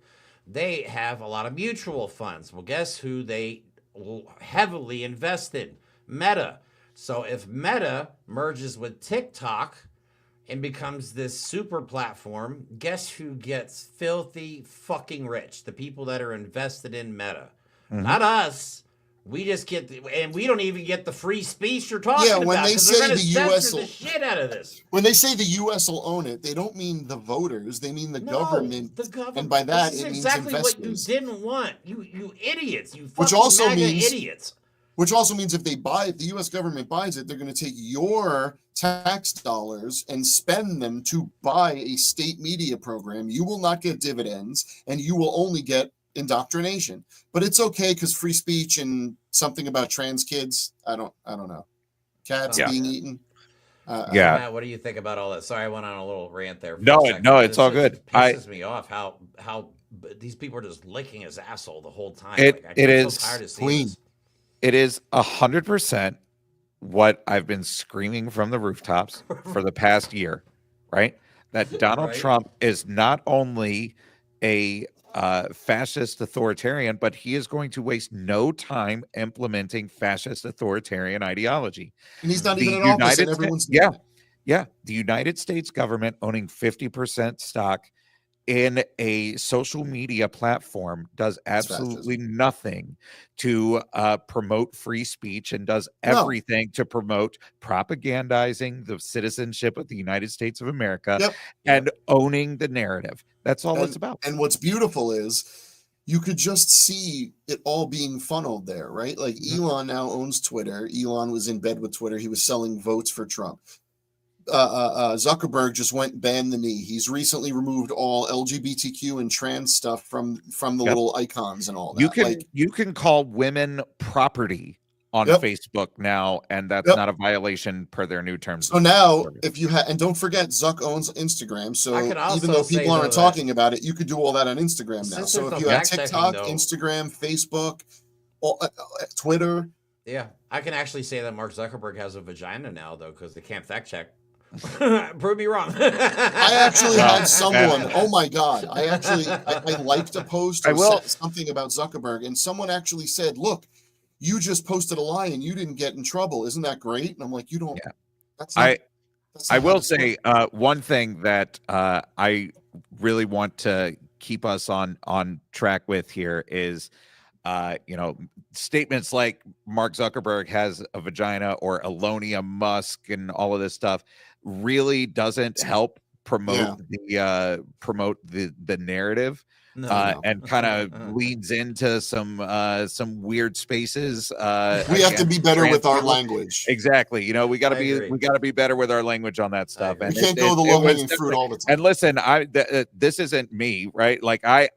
they have a lot of mutual funds. Well, guess who they will heavily invest in? Meta. So if Meta merges with TikTok and becomes this super platform, guess who gets filthy fucking rich? The people that are invested in Meta. Not us. We just get, and we don't even get the free speech you're talking about. When they say the U.S. the shit out of this. When they say the U.S. will own it, they don't mean the voters. They mean the government. The government. And by that, this is it exactly means investors. what you didn't want. You idiots. You fucking Which also MAGA means idiots. Which also means if they buy it, the U.S. government buys it, they're going to take your tax dollars and spend them to buy a state media program. You will not get dividends, and you will only get indoctrination. But it's okay because free speech and something about trans kids. I don't know. Cats being eaten. Matt, what do you think about all that? Sorry, I went on a little rant there. No, it's all good. It pisses me off how these people are just licking his asshole the whole time. It is so tired of seeing clean. this. It is 100% what I've been screaming from the rooftops for the past year, right? That Donald Trump is not only a fascist authoritarian, but he is going to waste no time implementing fascist authoritarian ideology. And he's not even in office, and everyone's doing it. Yeah. The United States government owning 50% stock in a social media platform does absolutely nothing to promote free speech and does everything to promote propagandizing the citizenship of the United States of America and owning the narrative. That's all it's about. And what's beautiful is you could just see it all being funneled there, right? Like Elon now owns Twitter. Elon was in bed with Twitter. He was selling votes for Trump. Zuckerberg just went bend the knee. He's recently removed all LGBTQ and trans stuff from the little icons and all that. You can call women property on Facebook now, and that's not a violation per their new terms. So now, if you and don't forget, Zuck owns Instagram. So even though people aren't talking about it, you could do all that on Instagram now. So if you have TikTok, Instagram, Facebook, Twitter. Yeah, I can actually say that Mark Zuckerberg has a vagina now, though, because they can't fact check. Prove me wrong. I actually had someone. Oh my god! I liked a post or said something about Zuckerberg, and someone actually said, "Look, you just posted a lie and you didn't get in trouble. Isn't that great?" And I'm like, "You don't." Yeah. I will say one thing that I really want to keep us on track with here is, statements like Mark Zuckerberg has a vagina or Elonia Musk and all of this stuff really doesn't help promote the narrative. And kind of leads into some weird spaces. We have to be better with our language. Exactly. We got to be better with our language on that stuff. And we can't go the low-hanging fruit all the time. And listen, this isn't me, right? Like I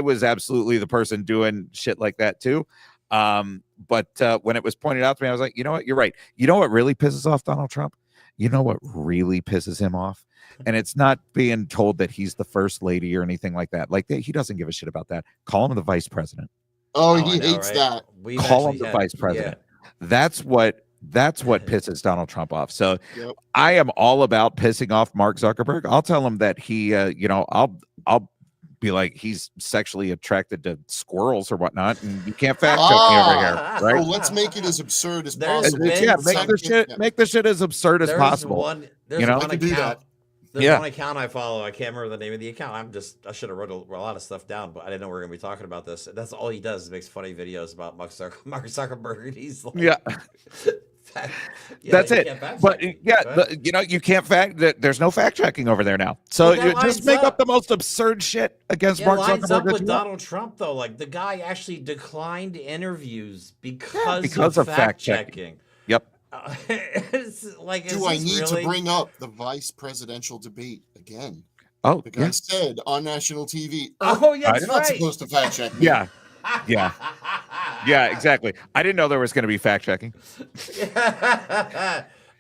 was absolutely the person doing shit like that too. But when it was pointed out to me, I was like, you know what? You're right. You know what really pisses off Donald Trump? You know what really pisses him off? And it's not being told that he's the first lady or anything like that. Like he doesn't give a shit about that. Call him the vice president. He hates that. Call him the vice president. Yeah. That's what pisses Donald Trump off. So I am all about pissing off Mark Zuckerberg. I'll tell him that he, I'll be like, he's sexually attracted to squirrels or whatnot, and you can't fact check me over here, right? Well, let's make it as absurd as possible. Make the shit as absurd as possible. There's one account I follow. I can't remember the name of the account. I should have wrote a lot of stuff down, but I didn't know we were gonna be talking about this. That's all he does is makes funny videos about Mark Zuckerberg. And he's like, that's it. But you can't fact that. There's no fact checking over there now. So you just make up the most absurd shit against Mark Zuckerberg. Lines up with Donald Trump though. Like the guy actually declined interviews because of fact checking. Yep. Do I need to bring up the vice presidential debate again? Oh, the guy said on national TV. Oh, yeah, you're not supposed to fact check me. Yeah, exactly. I didn't know there was going to be fact checking.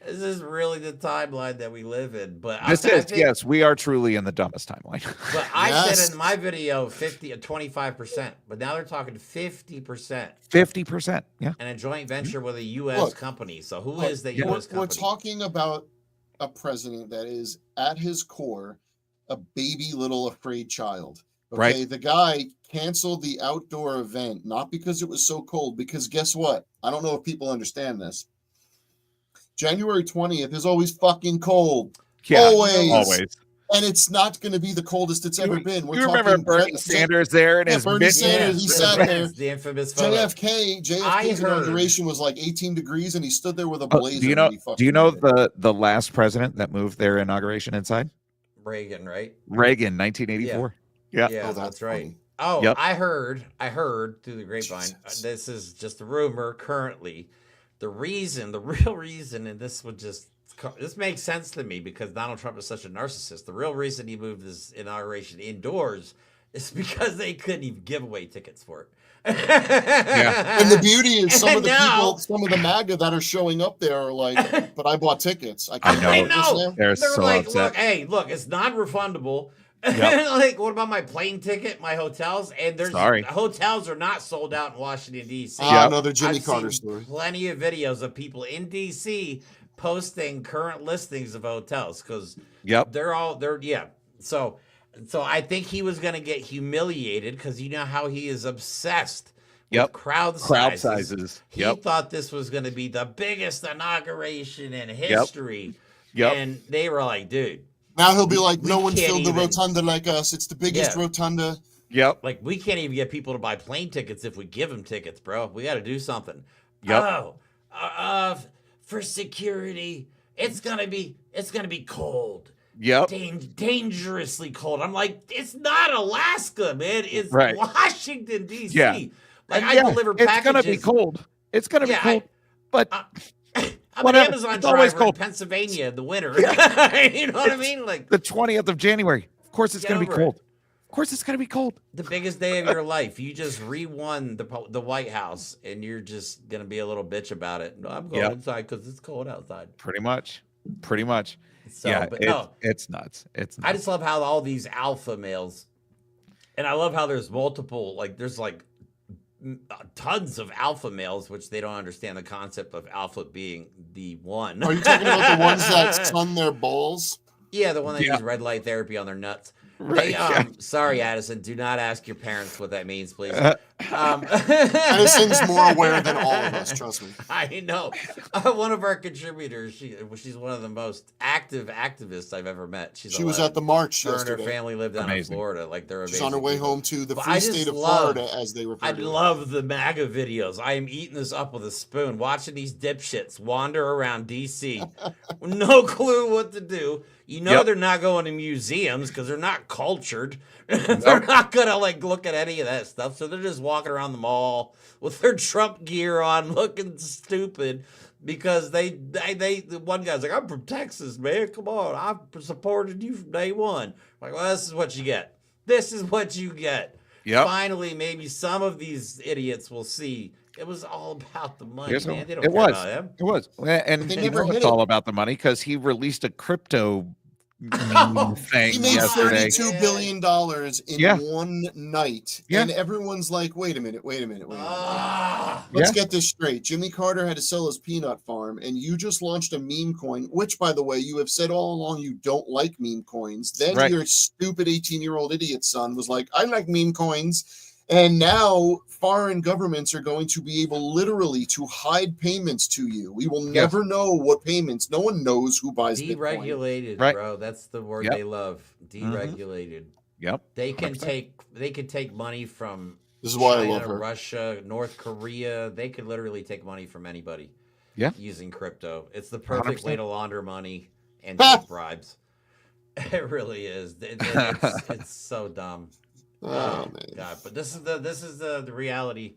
This is really the timeline that we live in. But This I is, think, yes, we are truly in the dumbest timeline. but I Yes. said in my video 25%, but now they're talking 50%. 50%. Yeah. And a joint venture with a U.S. Look, company. So who Look, is the yeah. U.S. we're company? talking about a president that is at his core a baby little afraid child. Okay, Right. the guy canceled the outdoor event not because it was so cold, because guess what? I don't know if people understand this. January 20th is always fucking cold. Yeah. Always. Always. And it's not going to be the coldest it's ever been. We're You remember talking Bernie Sanders there and Yeah, his Bernie mittens? Sanders, he sat there. The infamous photo. JFK's heard- inauguration was like 18 degrees, and he stood there with a Oh, blazer. do you know? and he fucking Do you know did it. the last president that moved their inauguration inside? Reagan, right? Reagan, 1984. Yeah. Yeah, Oh, that's that's right. funny. Oh, Yep. I heard through the grapevine. Jesus. This is just a rumor currently. The real reason, and this makes sense to me because Donald Trump is such a narcissist. The real reason he moved his inauguration indoors is because they couldn't even give away tickets for it. And the beauty is some of the now- people, some of the MAGA that are showing up there are like, but I bought tickets. I can't know. I get this know. now." They're They're so like, upset. look, it's non-refundable. Yep. Like, what about my plane ticket, my hotels? And there's Sorry. hotels are not sold out in Washington D.C. Ah, Yep. another Jimmy I've Carter seen story. plenty of videos of people in D.C. posting current listings of hotels because Yep. they're So I think he was going to get humiliated because you know how he is obsessed with Yep. crowd Crowd sizes. sizes. He Yep. thought this was going to be the biggest inauguration in history. Yep. And they were like, dude, Now he'll be like, we no one can't filled the even- rotunda like us. It's the biggest Yeah. rotunda. Yep. like we can't even get people to buy plane tickets if we give them tickets, bro. We got to do something. Yep. Oh, for security, it's gonna be cold. Yep. Dangerously cold. I'm like, it's not Alaska, man. It's Right. Washington D.C. Yeah. Like And I yeah, deliver it's packages. gonna be cold. It's gonna be Yeah, cold. But I'm Whatever. an Amazon It's always driver in cold. Pennsylvania in the winter. You know what I mean? Like the 20th of January, of course it's Get gonna be over it. cold. Of course it's gonna be cold. the biggest day of your life. You just re-won the White House, and you're just gonna be a little bitch about it. No, I'm going Yep. inside because it's cold outside. Pretty much. Pretty much. So, Yeah. but no, It's nuts. It's nuts. I just love how all these alpha males, and I love how there's multiple, like there's like tons of alpha males, which they don't understand the concept of alpha being the one. Are you talking about the ones that sun their balls? Yeah, the one that Yeah. use red light therapy on their nuts. Right, They, yeah. Sorry, Addison. Do not ask your parents what that means, please. Addison's more aware than all of us, trust me. I know. One of our contributors, she's one of the most active activists I've ever met. She was at the march Her and her yesterday. family live down Amazing. in Florida. Like they're She's amazing on her way people. home to the But free I just state of love- Florida, as they refer I to it. love the MAGA videos. I am eating this up with a spoon, watching these dipshits wander around DC. No clue what to do. You know Yep. they're not going to museums because they're not cultured. They're not gonna like look at any of that stuff. So they're just walking around the mall with their Trump gear on, looking stupid because the one guy's like, I'm from Texas, man. Come on, I've supported you from day one. Like, well, this is what you get. This is what you get. Yep. Finally, maybe some of these idiots will see it was all about the money, Yes, man. They don't it care was. about him. It was. And They you never know hit it's it. all about the money because he released a crypto Oh, thing He made yesterday. $32 billion in Yeah. one night. Yeah. And everyone's like, wait a minute. Ah. Let's Yeah. get this straight. Jimmy Carter had to sell his peanut farm, and you just launched a meme coin, which, by the way, you have said all along you don't like meme coins. Then Right. your stupid 18-year-old idiot son was like, I like meme coins. And now foreign governments are going to be able literally to hide payments to you. We will never know what payments. No one knows who buys Bitcoin. Deregulated, Right. bro. That's the word Yep. they love. Deregulated. Yep. They can 100%. take money from This is why I China, love her. Russia, North Korea. They could literally take money from anybody. Yeah. Using crypto. It's the perfect 100%. way to launder money and Ah! take bribes. It really is. It's so dumb. Oh, man. God, but this is the reality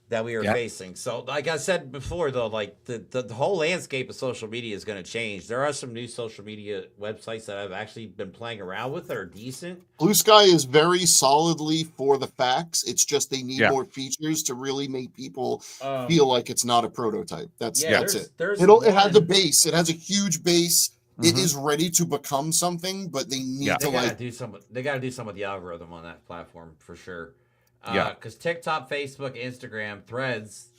that we are facing. So, like I said before, though, like the whole landscape of social media is going to change. There are some new social media websites that I've actually been playing around with that are decent. Blue Sky is very solidly for the facts. It's just they need more features to really make people feel like it's not a prototype. That's it. It has a base. It has a huge base. It is ready to become something, but they need to do something. They got to do something with the algorithm on that platform for sure. Because TikTok, Facebook, Instagram, Threads,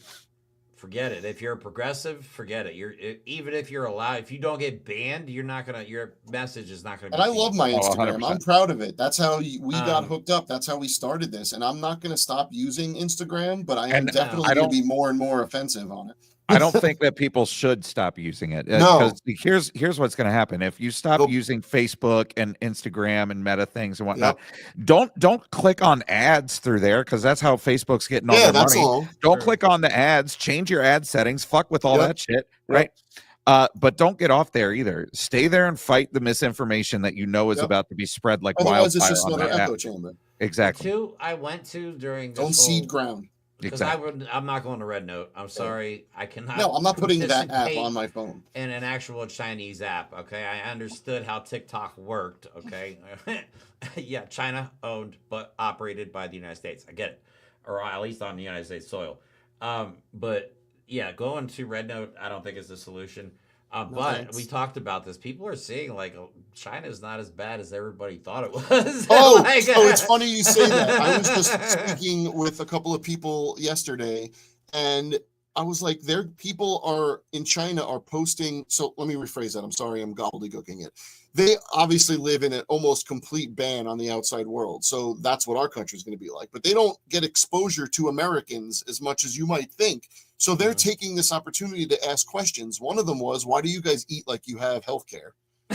forget it. If you're a progressive, forget it. Even if you're allowed, if you don't get banned, you're not gonna. Your message is not gonna. And I love my Instagram. I'm proud of it. That's how we got hooked up. That's how we started this. And I'm not gonna stop using Instagram, but I am definitely gonna be more and more offensive on it. I don't think that people should stop using it. No. Because here's what's going to happen. If you stop using Facebook and Instagram and Meta things and whatnot, don't click on ads through there, because that's how Facebook's getting all their money. All. Don't click on the ads. Change your ad settings. Fuck with all that shit, right? But don't get off there either. Stay there and fight the misinformation that you know is about to be spread like wildfire. Otherwise, it's just another echo chamber. Exactly. I went to during don't seed ground. Because I'm not going to Red Note. I'm sorry. I cannot. No, I'm not putting that app on my phone. In an actual Chinese app, okay? I understood how TikTok worked, okay? Yeah, China owned but operated by the United States. I get it. Or at least on the United States soil. But yeah, going to Red Note, I don't think is the solution. But we talked about this. People are seeing like China is not as bad as everybody thought it was. It's funny you say that. I was just speaking with a couple of people yesterday, and I was like, people are in China are posting. So let me rephrase that. I'm sorry, I'm gobbledygooking it. They obviously live in an almost complete ban on the outside world. So that's what our country is going to be like. But they don't get exposure to Americans as much as you might think. So they're taking this opportunity to ask questions. One of them was, why do you guys eat like you have healthcare?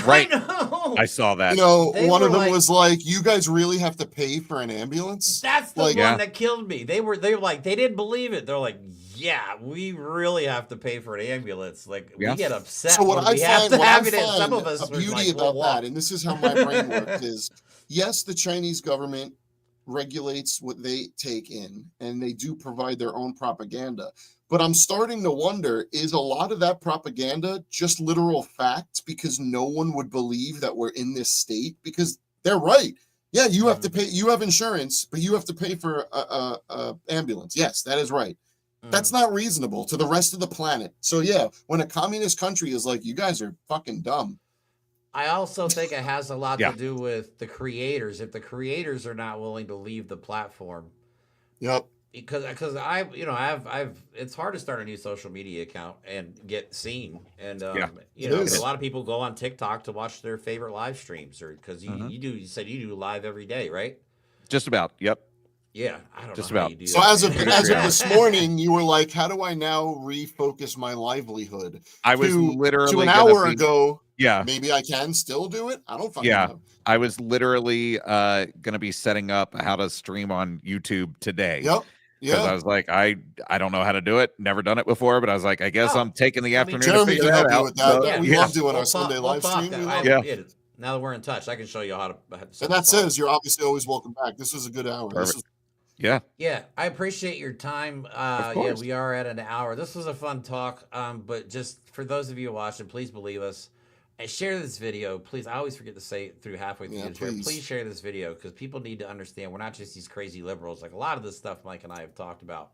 Right. I saw that. One of them was like, you guys really have to pay for an ambulance? That's the one that killed me. They were like, they didn't believe it. They're like, yeah, we really have to pay for an ambulance. Like, we get upset. So what I find some of us a beauty about that, and this is how my brain works, is yes, the Chinese government regulates what they take in, and they do provide their own propaganda. But I'm starting to wonder, is a lot of that propaganda just literal facts because no one would believe that we're in this state? Because they're right. Yeah, you have to pay. You have insurance, but you have to pay for a ambulance. Yes, that is right. That's not reasonable to the rest of the planet. So yeah, when a communist country is like, you guys are fucking dumb. I also think it has a lot to do with the creators. If the creators are not willing to leave the platform. Yep. Because it's hard to start a new social media account and get seen, and a lot of people go on TikTok to watch their favorite live streams, or because you said you do live every day, right? Just about. Yep. Yeah, I don't just know. About. So as of this morning, you were like, how do I now refocus my livelihood? I was literally to an hour ago. Yeah, maybe I can still do it. I don't fucking know. I was literally going to be setting up how to stream on YouTube today. Yep. Because I was like, I don't know how to do it. Never done it before, but I was like, I guess I'm taking the afternoon to figure that out. With that. We love doing our Sunday live stream. Now that we're in touch, I can show you how to. And that says you're obviously always welcome back. This was a good hour. Yeah. I appreciate your time. Yeah, we are at an hour. This was a fun talk. But just for those of you watching, please believe us. And share this video, please. I always forget to say it through halfway through the video. Please share this video, because people need to understand we're not just these crazy liberals. Like, a lot of this stuff Mike and I have talked about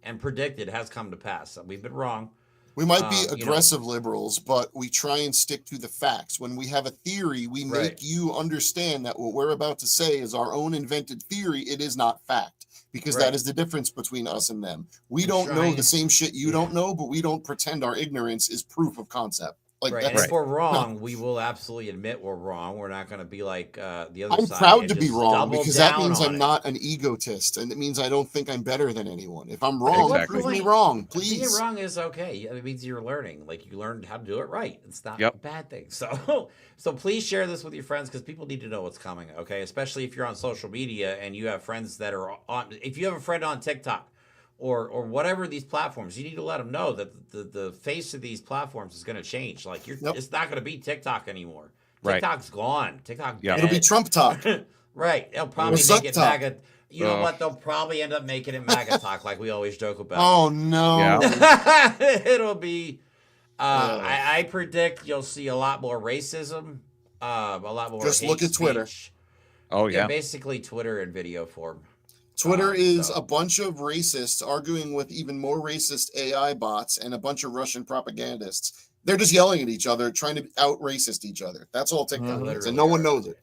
and predicted has come to pass. We've been wrong. We might be aggressive liberals, but we try and stick to the facts. When we have a theory, we make you understand that what we're about to say is our own invented theory. It is not fact, because that is the difference between us and them. We don't know the same shit you don't know, but we don't pretend our ignorance is proof of concept. Like, and if we're wrong, we will absolutely admit we're wrong. We're not going to be like the other side. I'm proud to be wrong, because that means I'm not an egotist, and it means I don't think I'm better than anyone. If I'm wrong, prove me wrong, please. Being wrong is okay. It means you're learning. Like, you learned how to do it right. It's not a bad thing. So please share this with your friends, because people need to know what's coming. Okay, especially if you're on social media and you have friends that are on. If you have a friend on TikTok, or whatever these platforms, you need to let them know that the face of these platforms is going to change. Like, it's not going to be TikTok anymore. TikTok's gone. TikTok dead. It'll be Trump talk. Right. They'll probably make it You know what? They'll probably end up making it MAGA talk, like we always joke about. Oh no! Yeah. It'll be. I predict you'll see a lot more racism. A lot more. Just look at Twitter. Speech. Oh yeah. Basically Twitter in video form. Twitter is a bunch of racists arguing with even more racist AI bots and a bunch of Russian propagandists. They're just yelling at each other, trying to out-racist each other. That's all TikTok is, and no one knows it.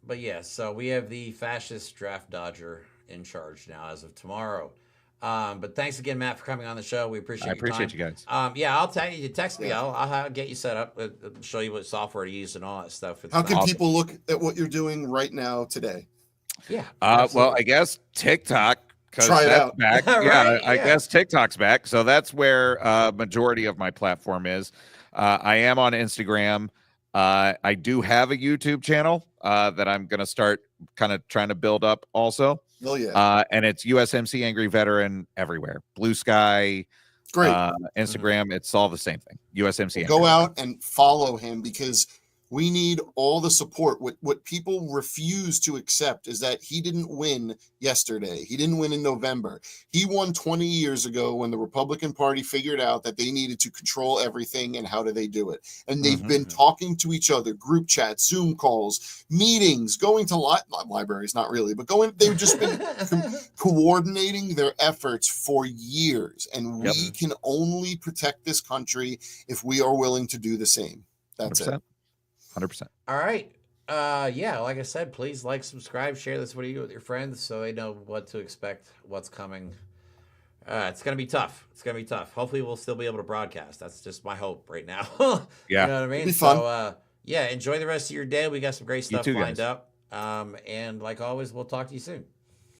But yeah, so we have the fascist draft dodger in charge now as of tomorrow. But thanks again, Matt, for coming on the show. We appreciate your time. I appreciate you guys. Yeah, I'll tell you. Text me. I'll get you set up. Show you what software to use and all that stuff. How can people look at what you're doing right now today? Yeah. Well, I guess TikTok. Try it out. Back. Right, I guess TikTok's back. So that's where majority of my platform is. I am on Instagram. I do have a YouTube channel that I'm going to start kind of trying to build up also. Oh, yeah. And it's USMC Angry Veteran everywhere. Blue Sky, Great. Instagram. It's all the same thing. USMC. Go out and follow him because we need all the support. What people refuse to accept is that he didn't win yesterday. He didn't win in November. He won 20 years ago when the Republican Party figured out that they needed to control everything, and how do they do it? And they've been talking to each other, group chats, Zoom calls, meetings, going to libraries, not really, but they've just been coordinating their efforts for years. And we can only protect this country if we are willing to do the same. That's 100%. it. 100%. All right. Yeah, like I said, please like, subscribe, share this video with your friends so they know what to expect, what's coming. It's going to be tough. It's going to be tough. Hopefully we'll still be able to broadcast. That's just my hope right now. Yeah. You know what I mean? It'll be fun. So, yeah, enjoy the rest of your day. We got some great stuff too, lined guys. up. And like always, we'll talk to you soon.